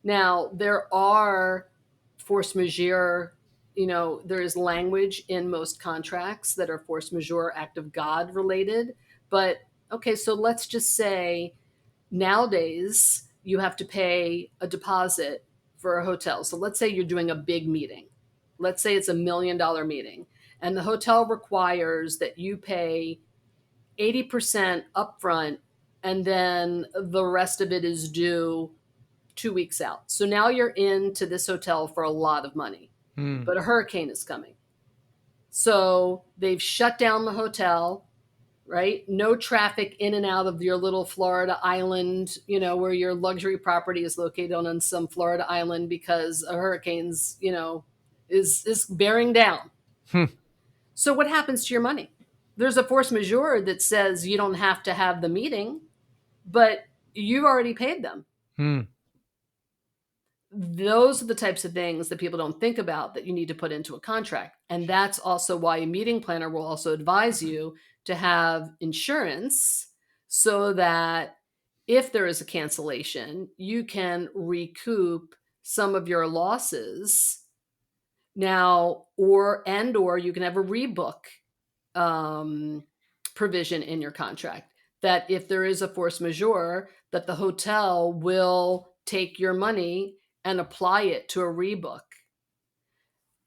Speaker 2: Now, there are force majeure, there is language in most contracts that are force majeure, act of God related. But okay, so let's just say nowadays you have to pay a deposit for a hotel. So let's say you're doing a big meeting. Let's say it's $1 million meeting, and the hotel requires that you pay 80% upfront, and then the rest of it is due 2 weeks out. So now you're into this hotel for a lot of money,
Speaker 1: Hmm.
Speaker 2: but a hurricane is coming. So they've shut down the hotel, right? No traffic in and out of your little Florida island, where your luxury property is located on some Florida island because a hurricane's, is bearing down.
Speaker 1: Hmm.
Speaker 2: So what happens to your money? There's a force majeure that says you don't have to have the meeting, but you've already paid them.
Speaker 1: Hmm.
Speaker 2: Those are the types of things that people don't think about that you need to put into a contract. And that's also why a meeting planner will also advise you to have insurance so that if there is a cancellation, you can recoup some of your losses now, or you can have a rebook um, provision in your contract that if there is a force majeure, that the hotel will take your money and apply it to a rebook.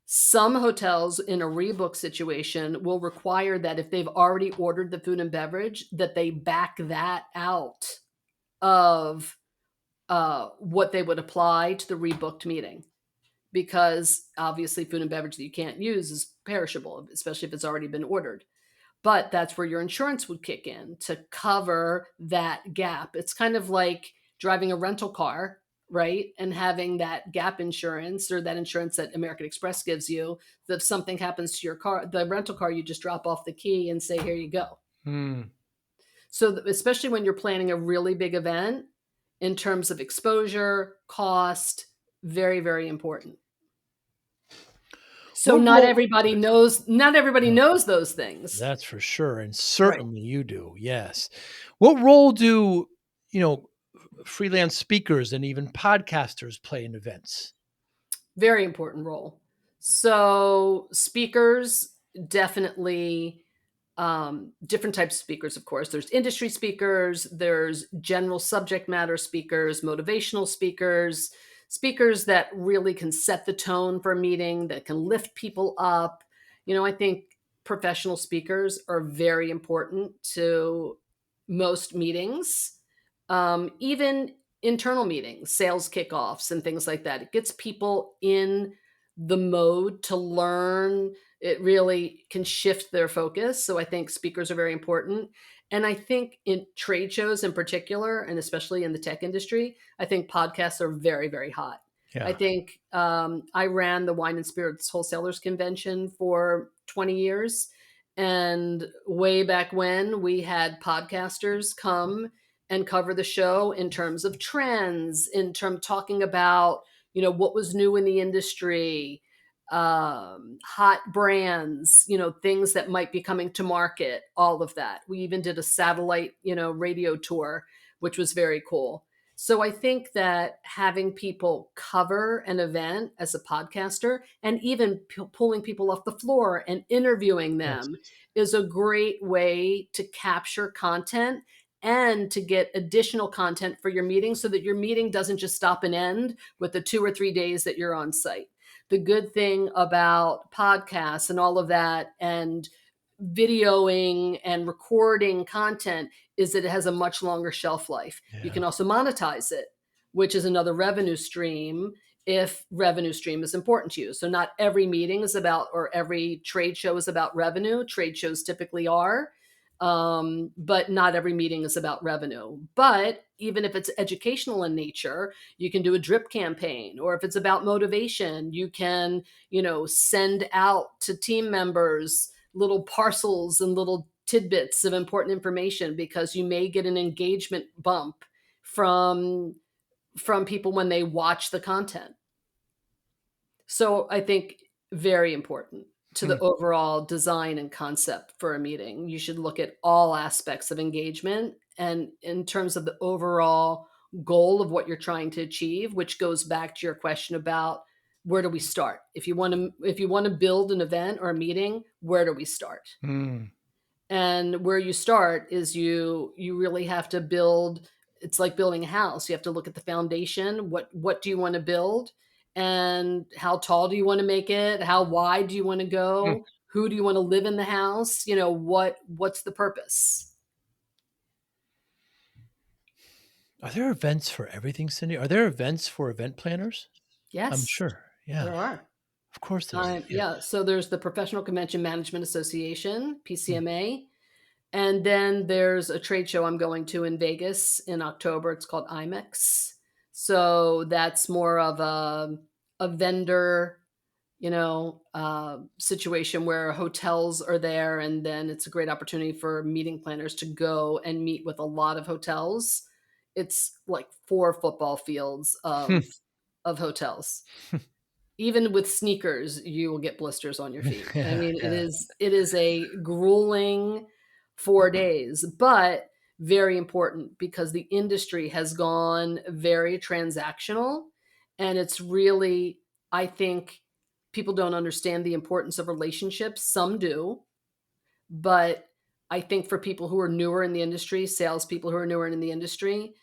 Speaker 2: Some hotels in a rebook situation will require that if they've already ordered the food and beverage, that they back that out of what they would apply to the rebooked meeting. Because obviously, food and beverage that you can't use is perishable, especially if it's already been ordered. But that's where your insurance would kick in to cover that gap. It's kind of like driving a rental car, right? And having that gap insurance or that insurance that American Express gives you. That if something happens to your car, the rental car, you just drop off the key and say, here you go.
Speaker 1: Hmm.
Speaker 2: So, especially when you're planning a really big event in terms of exposure, cost, very, very important. So
Speaker 1: What role?
Speaker 2: not everybody
Speaker 1: Yeah,
Speaker 2: knows those things.
Speaker 1: that's for sure, and
Speaker 2: Right.
Speaker 1: certainly you do. Yes. What role do you know freelance speakers and even podcasters play in events?
Speaker 2: Very important role. So speakers definitely, different types of speakers, of course. There's industry speakers, there's general subject matter speakers, motivational speakers, speakers that really can set the tone for a meeting, that can lift people up. I think professional speakers are very important to most meetings, even internal meetings, sales kickoffs, and things like that. It gets people in the mode to learn. It really can shift their focus. So I think speakers are very important. And I think in trade shows in particular, and especially in the tech industry, I think podcasts are very, very hot. I
Speaker 1: Yeah.
Speaker 2: think I ran the Wine and Spirits Wholesalers Convention for 20 years. And way back when, we had podcasters come and cover the show in terms of trends, in terms talking about what was new in the industry, hot brands, things that might be coming to market, all of that. We even did a satellite, radio tour, which was very cool. So I think that having people cover an event as a podcaster and even pulling people off the floor and interviewing
Speaker 1: Yes.
Speaker 2: them is a great way to capture content and to get additional content for your meeting so that your meeting doesn't just stop and end with the 2 or 3 days that you're on site. The good thing about podcasts and all of that and videoing and recording content is that it has a much longer shelf life. You
Speaker 1: Yeah.
Speaker 2: can also monetize it, which is another revenue stream if revenue stream is important to you. So not every meeting is about, or every trade show is about revenue. Trade shows typically are. But not every meeting is about revenue. But even if it's educational in nature, you can do a drip campaign, or if it's about motivation, you can, send out to team members little parcels and little tidbits of important information, because you may get an engagement bump from people when they watch the content. So I think very important to
Speaker 1: Hmm.
Speaker 2: the overall design and concept for a meeting. You should look at all aspects of engagement, and in terms of the overall goal of what you're trying to achieve, which goes back to your question about where do we start? If you want to build an event or a meeting, where do we start?
Speaker 1: Hmm.
Speaker 2: And where you start is you really have to build. It's like building a house. You have to look at the foundation. What do you want to build, and how tall do you want to make it? How wide do you want to
Speaker 1: Hmm.
Speaker 2: go? Who do you want to live in the house? What's the purpose?
Speaker 1: Are there events for everything, Cindy? Are there events for event planners? I'm
Speaker 2: Yes,
Speaker 1: sure. Yeah,
Speaker 2: there are.
Speaker 1: of course there are. Yeah.
Speaker 2: Yeah, so there's the Professional Convention Management Association,
Speaker 1: Hmm.
Speaker 2: PCMA. And then there's a trade show I'm going to in Vegas in October. It's called IMEX. So that's more of a vendor, situation where hotels are there, and then it's a great opportunity for meeting planners to go and meet with a lot of hotels. It's like 4 football fields
Speaker 1: Hmm.
Speaker 2: of hotels. Even with sneakers, you will get blisters on your feet. I
Speaker 1: Yeah,
Speaker 2: mean, it
Speaker 1: yeah.
Speaker 2: is it is a grueling 4 days, but very important, because the industry has gone very transactional, and it's really, I think, people don't understand the importance of relationships. Some do, but I think for people who are newer in the industry, salespeople who are newer in the industry,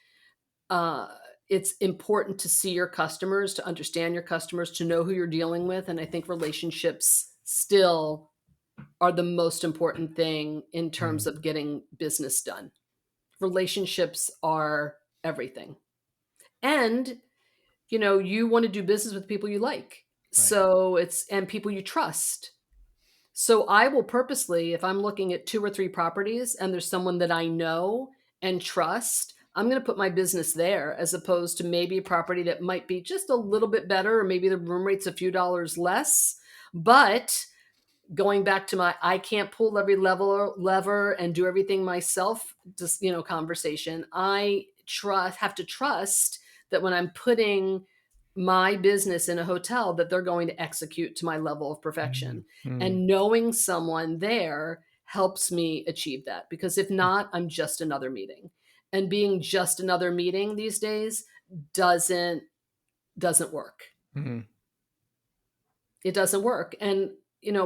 Speaker 2: uh, it's important to see your customers, to understand your customers, to know who you're dealing with. And I think relationships still are the most important thing in terms
Speaker 1: Mm,
Speaker 2: of getting business done. Relationships are everything. And, you want to do business with people you like.
Speaker 1: right.
Speaker 2: And people you trust. So I will purposely, if I'm looking at 2 or 3 properties and there's someone that I know and trust, I'm gonna put my business there, as opposed to maybe a property that might be just a little bit better, or maybe the room rate's a few dollars less, but going back to my I can't pull every lever and do everything myself, just, conversation. I trust have to trust that when I'm putting my business in a hotel, that they're going to execute to my level of
Speaker 1: Mm,
Speaker 2: perfection.
Speaker 1: mm,
Speaker 2: And knowing someone there helps me achieve that, because if not, I'm just another meeting. And being just another meeting these days doesn't doesn't work.
Speaker 1: mm,
Speaker 2: It doesn't work. And,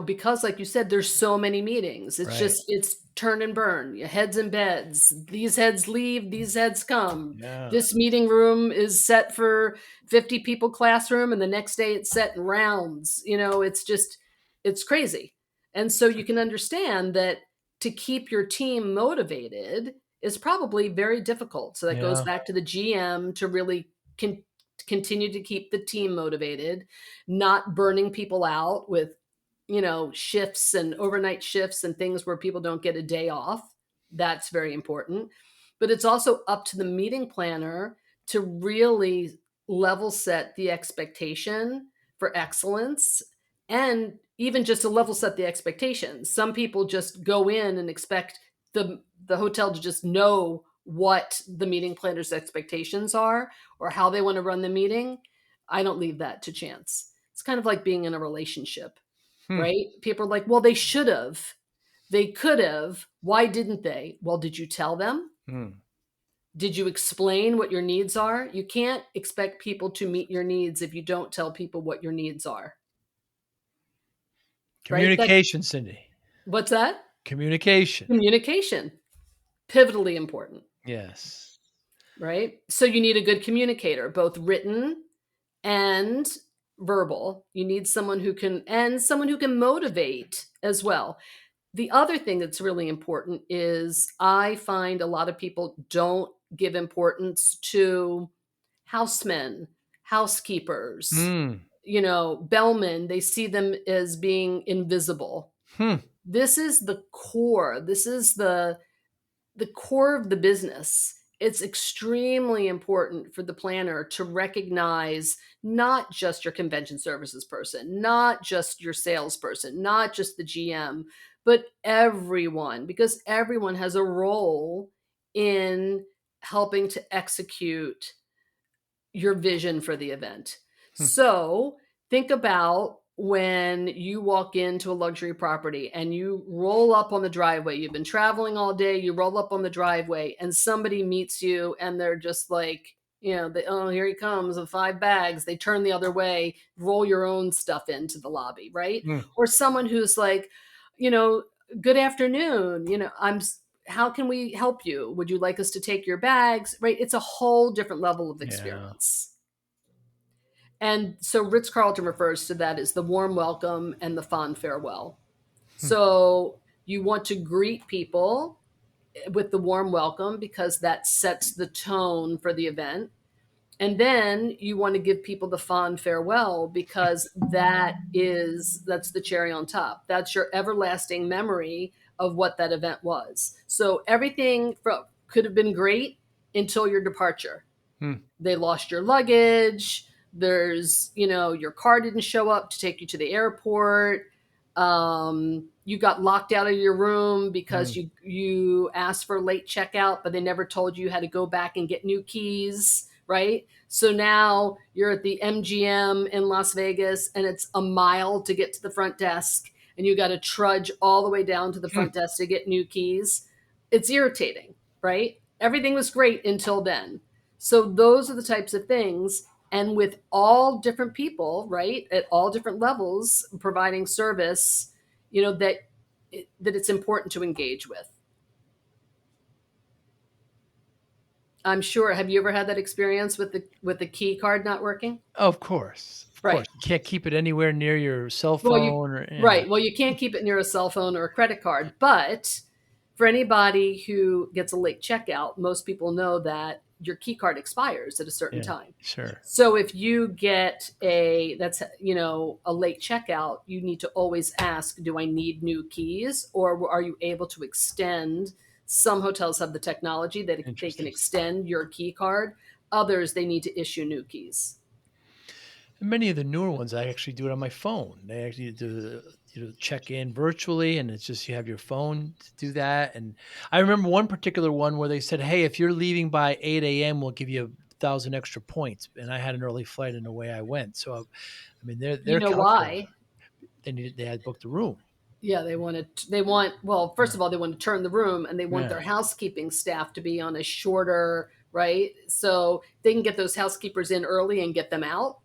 Speaker 2: because like you said, there's so many meetings.
Speaker 1: right.
Speaker 2: It's turn and burn. Your heads in beds. These heads leave, these heads come.
Speaker 1: Yeah.
Speaker 2: This meeting room is set for 50 people classroom, and the next day it's set in rounds. It's crazy. And so you can understand that to keep your team motivated is probably very difficult. So that goes
Speaker 1: Yeah.
Speaker 2: back to the GM to really continue to keep the team motivated, not burning people out with, shifts and overnight shifts and things where people don't get a day off. That's very important. But it's also up to the meeting planner to really level set the expectation for excellence, and even just to level set the expectations. Some people just go in and expect the hotel to just know what the meeting planner's expectations are, or how they want to run the meeting. I don't leave that to chance. It's kind of like being in a relationship,
Speaker 1: Hmm.
Speaker 2: right? People are like, well, they should have. They could have. Why didn't they? Well, did you tell them?
Speaker 1: Mm.
Speaker 2: Did you explain what your needs are? You can't expect people to meet your needs if you don't tell people what your needs are, right?
Speaker 1: Communication, Cindy.
Speaker 2: What's that?
Speaker 1: Communication.
Speaker 2: Communication. Pivotally important,
Speaker 1: Yes.
Speaker 2: right? So you need a good communicator, both written and verbal. You need someone who can motivate as well. The other thing that's really important is I find a lot of people don't give importance to housemen, housekeepers,
Speaker 1: Mm.
Speaker 2: bellmen. They see them as being invisible.
Speaker 1: Hmm.
Speaker 2: This is the core. This is the core of the business. It's extremely important for the planner to recognize not just your convention services person, not just your salesperson, not just the GM, but everyone, because everyone has a role in helping to execute your vision for the event.
Speaker 1: Hmm.
Speaker 2: So think about when you walk into a luxury property and you roll up on the driveway. You've been traveling all day, you roll up on the driveway, and somebody meets you and they're just like, oh, here he comes with 5 bags. They turn the other way, roll your own stuff into the lobby, right?
Speaker 1: Hmm.
Speaker 2: Or someone who's like, you know, good afternoon. How can we help you? Would you like us to take your bags? Right? It's a whole different level of
Speaker 1: Yeah.
Speaker 2: experience. And so Ritz Carlton refers to that as the warm welcome and the fond farewell.
Speaker 1: Hmm.
Speaker 2: So you want to greet people with the warm welcome because that sets the tone for the event. And then you want to give people the fond farewell because that's the cherry on top. That's your everlasting memory of what that event was. So everything could have been great until your departure.
Speaker 1: Hmm.
Speaker 2: They lost your luggage. Your car didn't show up to take you to the airport. You got locked out of your room
Speaker 1: Hmm.
Speaker 2: because you asked for late checkout, but they never told you how to go back and get new keys, right? So now you're at the MGM in Las Vegas and it's a mile to get to the front desk and you got to trudge all the way down to the
Speaker 1: Hmm.
Speaker 2: front desk to get new keys. It's irritating, right? Everything was great until then. So those are the types of things. And with all different people, right, at all different levels, providing service, that it's important to engage with. I'm sure. Have you ever had that experience with the key card not working?
Speaker 1: Of course. Of
Speaker 2: Right.
Speaker 1: course. You can't keep it anywhere near your cell
Speaker 2: Well, you
Speaker 1: phone or yeah.
Speaker 2: right. Well, you can't keep it near a cell phone or a credit card, but for anybody who gets a late checkout, most people know that your key card expires at a certain
Speaker 1: Yeah.
Speaker 2: time.
Speaker 1: Sure.
Speaker 2: So if you get a late checkout, you need to always ask, do I need new keys or are you able to extend? Some hotels have the technology that they can
Speaker 1: Interesting.
Speaker 2: extend your key card. Others, they need to issue new keys.
Speaker 1: And many of the newer ones, I actually do it on my phone. They actually do check in virtually, and it's just you have your phone to do that. And I remember one particular one where they said, "Hey, if you're leaving by 8 a.m., we'll give you 1,000 extra points." And I had an early flight, and away I went. So, I mean,
Speaker 2: You
Speaker 1: they're
Speaker 2: know
Speaker 1: calculating.
Speaker 2: why?
Speaker 1: They had booked a room.
Speaker 2: Yeah, well, first of all, they want to turn the room and they want
Speaker 1: Yeah,
Speaker 2: their housekeeping staff to be on a shorter, right? So they can get those housekeepers in early and get them out.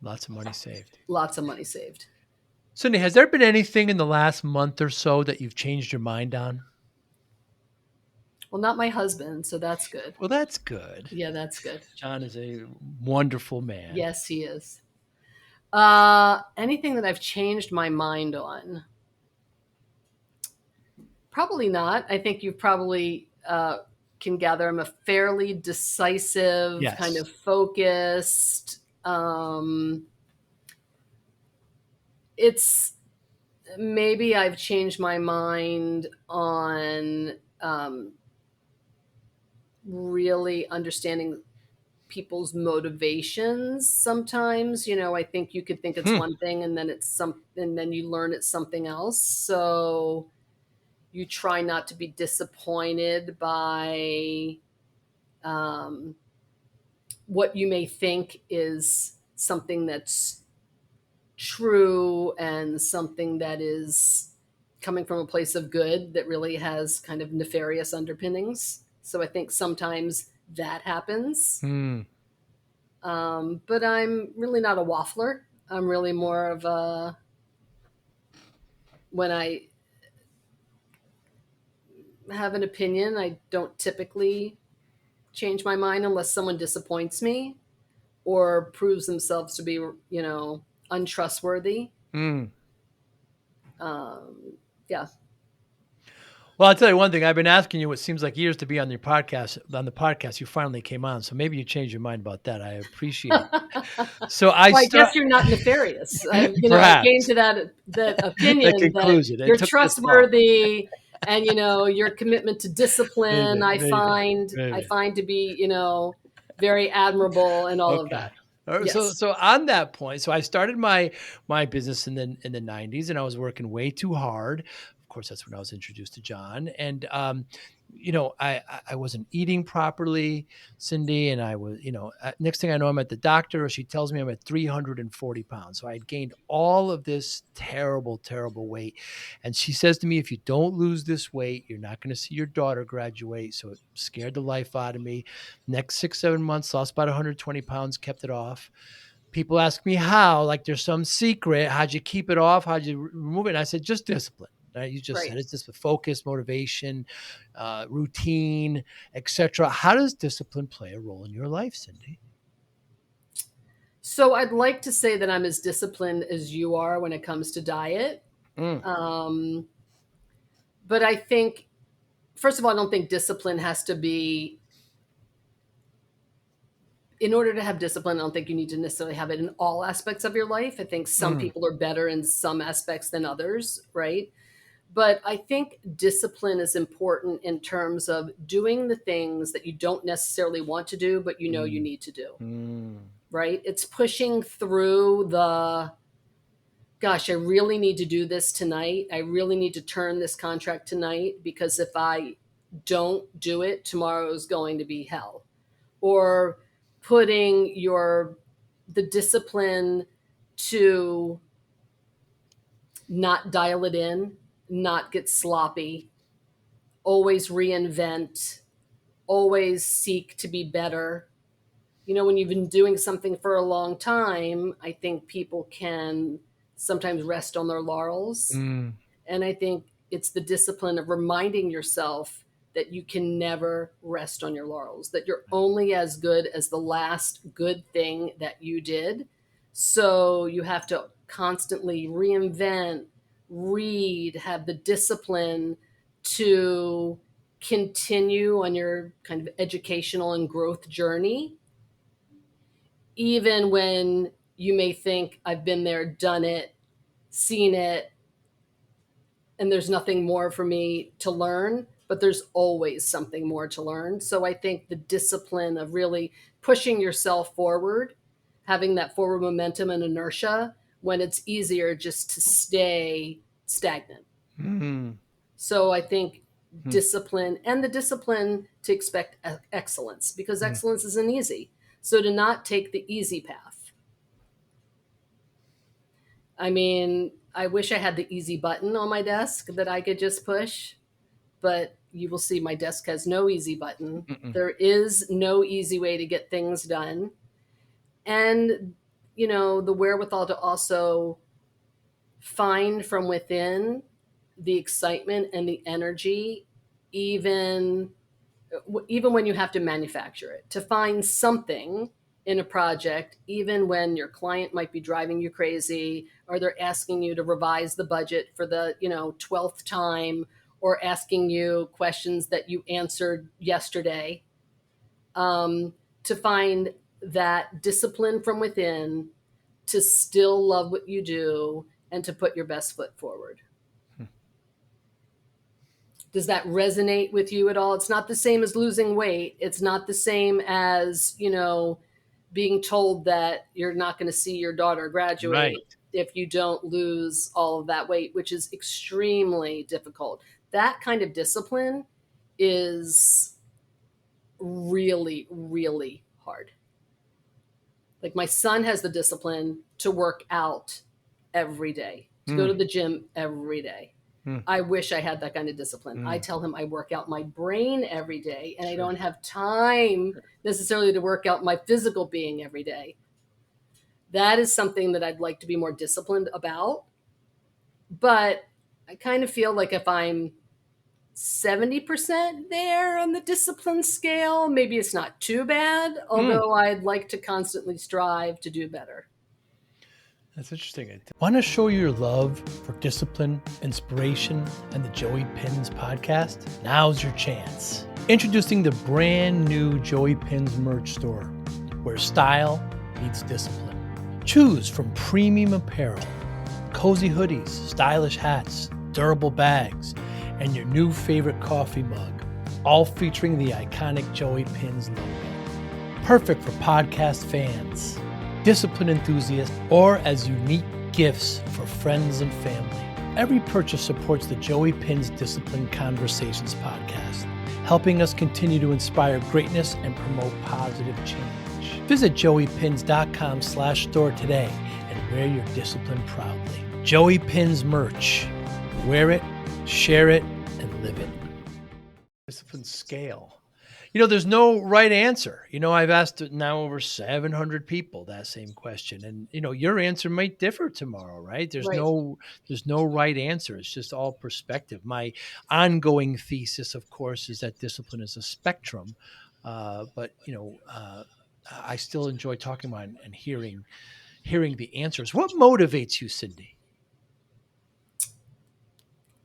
Speaker 1: lots of money saved.
Speaker 2: Lots of money saved.
Speaker 1: Cindy, has there been anything in the last month or so that you've changed your mind on?
Speaker 2: Well, not my husband, so that's good.
Speaker 1: Well, that's good.
Speaker 2: Yeah, that's good.
Speaker 1: John is a wonderful man.
Speaker 2: Yes, he is. Anything that I've changed my mind on? Probably not. I think you probably can gather I'm a fairly decisive, kind
Speaker 1: Yes.
Speaker 2: of focused. It's maybe I've changed my mind on really understanding people's motivations sometimes. I think you could think it's
Speaker 1: Hmm.
Speaker 2: one thing and then and then you learn it's something else. So you try not to be disappointed by um, what you may think is something that's true and something that is coming from a place of good that really has kind of nefarious underpinnings. So I think sometimes that happens.
Speaker 1: Hmm.
Speaker 2: But I'm really not a waffler. I'm really more of when I have an opinion, I don't typically change my mind unless someone disappoints me or proves themselves to be, untrustworthy.
Speaker 1: Hmm.
Speaker 2: Um, yeah.
Speaker 1: Well, I'll tell you one thing. I've been asking you what seems like years to be on your podcast. On the podcast, you finally came on, so maybe you changed your mind about that. I appreciate. So I
Speaker 2: Well, I
Speaker 1: start
Speaker 2: guess you're not nefarious. I came
Speaker 1: perhaps
Speaker 2: to that
Speaker 1: the
Speaker 2: opinion that
Speaker 1: conclusion. It
Speaker 2: you're
Speaker 1: took this long.
Speaker 2: trustworthy, and your commitment to discipline.
Speaker 1: Maybe, maybe,
Speaker 2: I
Speaker 1: maybe.
Speaker 2: find to be very admirable and all of
Speaker 1: Okay.
Speaker 2: that.
Speaker 1: So
Speaker 2: Yes,
Speaker 1: so on that point, so I started my business in the 90s, and I was working way too hard. Of course, that's when I was introduced to John. And I wasn't eating properly, Cindy, and I was, next thing I know, I'm at the doctor. She tells me I'm at 340 pounds. So I had gained all of this terrible, terrible weight. And she says to me, if you don't lose this weight, you're not going to see your daughter graduate. So it scared the life out of me. Next 6, 7 months, lost about 120 pounds, kept it off. People ask me how, like there's some secret. How'd you keep it off? How'd you remove it? And I said, just discipline. Right? You just
Speaker 2: right.
Speaker 1: said it's just focus, motivation, routine, etc. How does discipline play a role in your life, Cindy?
Speaker 2: So I'd like to say that I'm as disciplined as you are when it comes to diet.
Speaker 1: Mm,
Speaker 2: Um, but I think, first of all, I don't think discipline has to be, in order to have discipline, I don't think you need to necessarily have it in all aspects of your life. I think some
Speaker 1: mm,
Speaker 2: people are better in some aspects than others, right? But I think discipline is important in terms of doing the things that you don't necessarily want to do, but you
Speaker 1: mm,
Speaker 2: need to do,
Speaker 1: mm,
Speaker 2: right? It's pushing through gosh, I really need to do this tonight. I really need to turn this contract tonight because if I don't do it, tomorrow is going to be hell. Or putting the discipline to not dial it in, not get sloppy, always reinvent, always seek to be better. When you've been doing something for a long time, I think people can sometimes rest on their laurels.
Speaker 1: mm,
Speaker 2: And I think it's the discipline of reminding yourself that you can never rest on your laurels, that you're only as good as the last good thing that you did. So you have to constantly reinvent, read, have the discipline to continue on your kind of educational and growth journey, even when you may think, I've been there, done it, seen it, and there's nothing more for me to learn, but there's always something more to learn. So I think the discipline of really pushing yourself forward, having that forward momentum and inertia when it's easier just to stay stagnant.
Speaker 1: mm,
Speaker 2: So I think
Speaker 1: mm,
Speaker 2: discipline, and the discipline to expect excellence, because
Speaker 1: mm.
Speaker 2: excellence isn't easy. So to not take the easy path. I mean, I wish I had the easy button on my desk that I could just push, but you will see my desk has no easy button.
Speaker 1: Mm-mm.
Speaker 2: There is no easy way to get things done. And, the wherewithal to also find from within the excitement and the energy, even even when you have to manufacture it, to find something in a project, even when your client might be driving you crazy, or they're asking you to revise the budget for the 12th time, or asking you questions that you answered yesterday, to find that discipline from within to still love what you do and to put your best foot forward. Does that resonate with you at all? It's not the same as losing weight. It's not the same as, being told that you're not going to see your daughter
Speaker 1: Right.
Speaker 2: graduate if you don't lose all of that weight, which is extremely difficult. That kind of discipline is really, really hard. Like my son has the discipline to work out every day, to go to
Speaker 1: Mm,
Speaker 2: the gym every day.
Speaker 1: mm,
Speaker 2: I wish I had that kind of discipline. I
Speaker 1: mm.
Speaker 2: tell him I work out my brain every day and I
Speaker 1: Sure.
Speaker 2: don't have time necessarily to work out my physical being every day. That is something that I'd like to be more disciplined about. But I kind of feel like if I'm 70% there on the discipline scale, maybe it's not too bad,
Speaker 1: Mm.
Speaker 2: although I'd like to constantly strive to do better.
Speaker 1: That's interesting. Want to show your love for discipline, inspiration, and the Joey Pinz podcast? Now's your chance. Introducing the brand new Joey Pinz merch store, where style meets discipline. Choose from premium apparel, cozy hoodies, stylish hats, durable bags, and your new favorite coffee mug, all featuring the iconic Joey Pinz logo. Perfect for podcast fans, discipline enthusiasts, or as unique gifts for friends and family. Every purchase supports the Joey Pinz Discipline Conversations podcast, helping us continue to inspire greatness and promote positive change. Visit joeypins.com/store today and wear your discipline proudly. Joey Pinz merch. Wear it, share it, and live it. Discipline scale. There's no right answer. I've asked now over 700 people that same question, and your answer might differ tomorrow, right?
Speaker 2: Right.
Speaker 1: There's no right answer. It's just all perspective. My ongoing thesis, of course, is that discipline is a spectrum, but I still enjoy talking about it and hearing the answers. What motivates you, Cindy?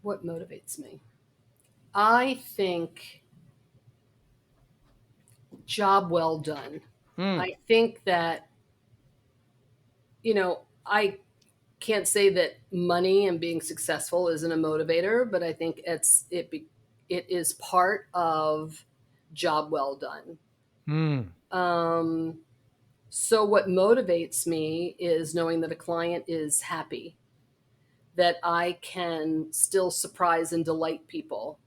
Speaker 2: What motivates me? I think job well done.
Speaker 1: Hmm.
Speaker 2: I think that, I can't say that money and being successful isn't a motivator, but I think it is part of job well done.
Speaker 1: Hmm.
Speaker 2: Um, so what motivates me is knowing that a client is happy, that I can still surprise and delight people.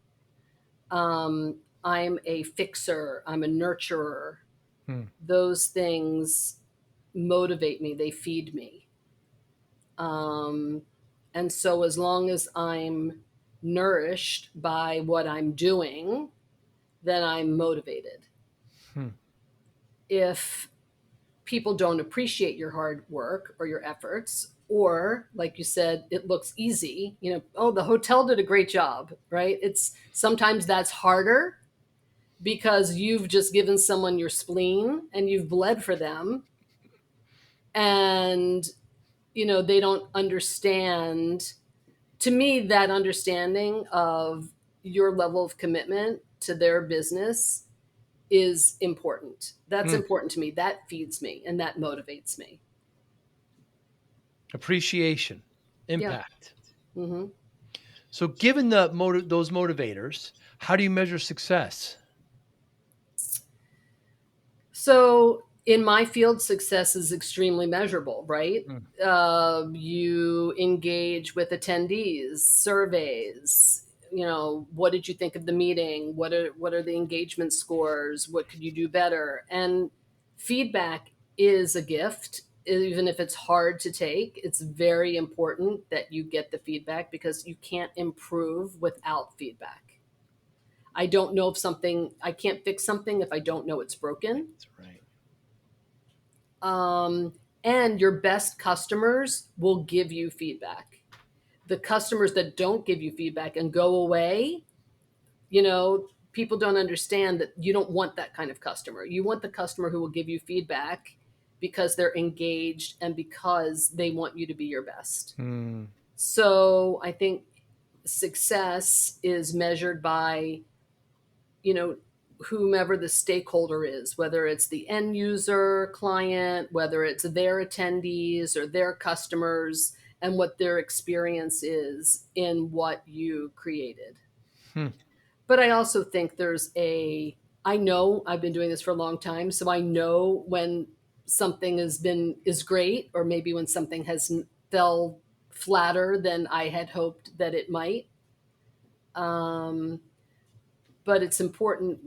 Speaker 2: I'm a fixer, I'm a nurturer.
Speaker 1: Hmm.
Speaker 2: Those things motivate me, they feed me. Um, and so, as long as I'm nourished by what I'm doing, then I'm motivated.
Speaker 1: Hmm.
Speaker 2: If people don't appreciate your hard work or your efforts, or like you said, it looks easy, oh, the hotel did a great job, right? It's sometimes that's harder because you've just given someone your spleen and you've bled for them, and they don't understand. To me, that understanding of your level of commitment to their business is important. That's
Speaker 1: Hmm.
Speaker 2: important to me. That feeds me and that motivates me.
Speaker 1: Appreciation,
Speaker 2: Yeah.
Speaker 1: impact.
Speaker 2: Hmm.
Speaker 1: So, given those motivators, how do you measure success?
Speaker 2: So in my field, success is extremely measurable, right?
Speaker 1: Mm.
Speaker 2: You engage with attendees, surveys. What did you think of the meeting? What are the engagement scores? What could you do better? And feedback is a gift, even if it's hard to take. It's very important that you get the feedback because you can't improve without feedback. I can't fix something if I don't know it's broken.
Speaker 1: That's right.
Speaker 2: And your best customers will give you feedback. The customers that don't give you feedback and go away, people don't understand that you don't want that kind of customer. You want the customer who will give you feedback because they're engaged and because they want you to be your best.
Speaker 1: Hmm.
Speaker 2: So I think success is measured by, you know, whomever the stakeholder is, whether it's the end user client, whether it's their attendees or their customers, and what their experience is in what you created.
Speaker 1: Hmm.
Speaker 2: But I also think I know I've been doing this for a long time, so I know when something is great, or maybe when something has fell flatter than I had hoped that it might. Um, but it's important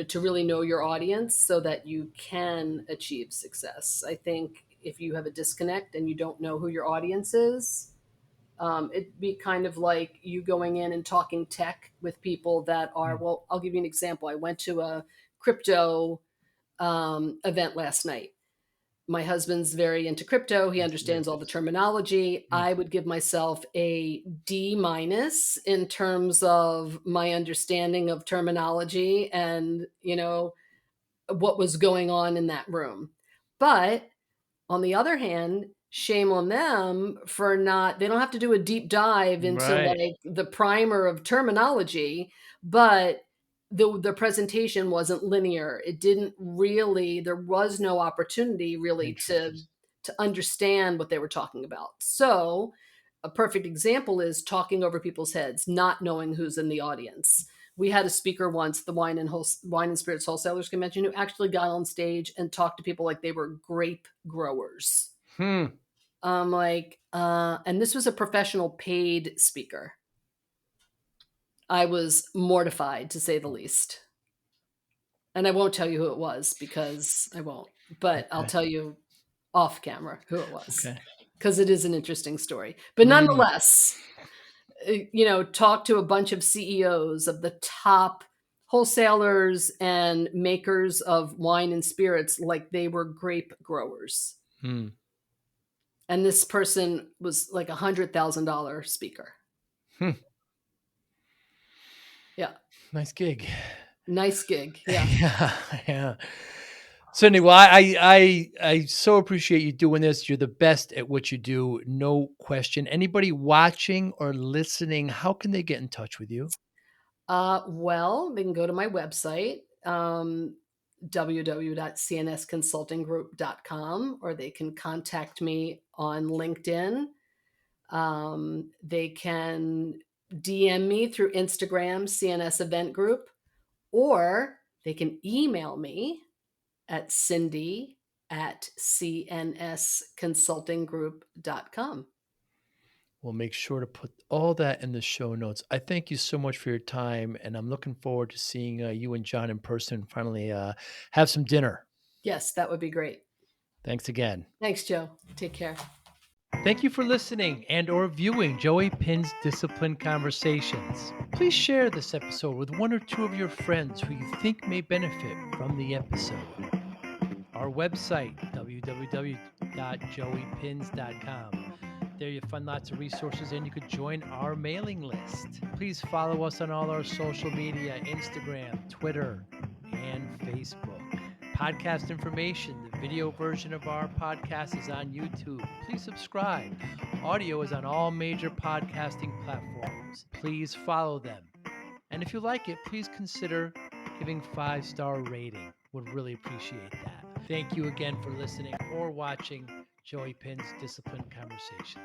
Speaker 2: to really know your audience so that you can achieve success. I think if you have a disconnect and you don't know who your audience is, it'd be kind of like you going in and talking tech with people that are,
Speaker 1: Hmm.
Speaker 2: well, I'll give you an example. I went to a crypto event last night. My husband's very into crypto. He
Speaker 1: Yes.
Speaker 2: understands all the terminology.
Speaker 1: Hmm.
Speaker 2: I would give myself a D minus in terms of my understanding of terminology and, what was going on in that room. But on the other hand, shame on them for not they don't have to do a deep dive into,
Speaker 1: Right.
Speaker 2: like, the primer of terminology, but the presentation wasn't linear. It didn't really there was no opportunity really
Speaker 1: Interesting.
Speaker 2: to understand what they were talking about. So, a perfect example is talking over people's heads, not knowing who's in the audience. We had a speaker once, the Wine and Spirits Wholesalers Convention, who actually got on stage and talked to people like they were grape growers.
Speaker 1: Hmm.
Speaker 2: And this was a professional paid speaker. I was mortified to say the least. And I won't tell you who it was because I won't, but I'll
Speaker 1: Okay.
Speaker 2: tell you off camera who it was
Speaker 1: Okay.
Speaker 2: because it is an interesting story. But
Speaker 1: Mm.
Speaker 2: nonetheless, talk to a bunch of CEOs of the top wholesalers and makers of wine and spirits like they were grape growers.
Speaker 1: Mm.
Speaker 2: And this person was like $100,000 speaker.
Speaker 1: Hmm.
Speaker 2: Yeah.
Speaker 1: Nice gig.
Speaker 2: Nice gig. Yeah.
Speaker 1: Yeah. Yeah. Cindy, well, I so appreciate you doing this. You're the best at what you do, no question. Anybody watching or listening, how can they get in touch with you?
Speaker 2: Well, they can go to my website, www.cnsconsultinggroup.com, or they can contact me on LinkedIn. They can DM me through Instagram, CNS Event Group, or they can email me at cindy@cnsconsultinggroup.com.
Speaker 1: We'll make sure to put all that in the show notes. I thank you so much for your time, and I'm looking forward to seeing you and John in person. Finally, have some dinner.
Speaker 2: Yes, that would be great.
Speaker 1: Thanks again.
Speaker 2: Thanks, Joe. Take care.
Speaker 1: Thank you for listening and or viewing Joey Pinz Discipline Conversations. Please share this episode with one or two of your friends who you think may benefit from the episode. Our website, www.joeypins.com. There you'll find lots of resources and you could join our mailing list. Please follow us on all our social media, Instagram, Twitter, and Facebook. Podcast information, the video version of our podcast is on YouTube. Please subscribe. Audio is on all major podcasting platforms. Please follow them. And if you like it, please consider giving 5-star rating. Would really appreciate that. Thank you again for listening or watching Joey Pin's Discipline Conversations.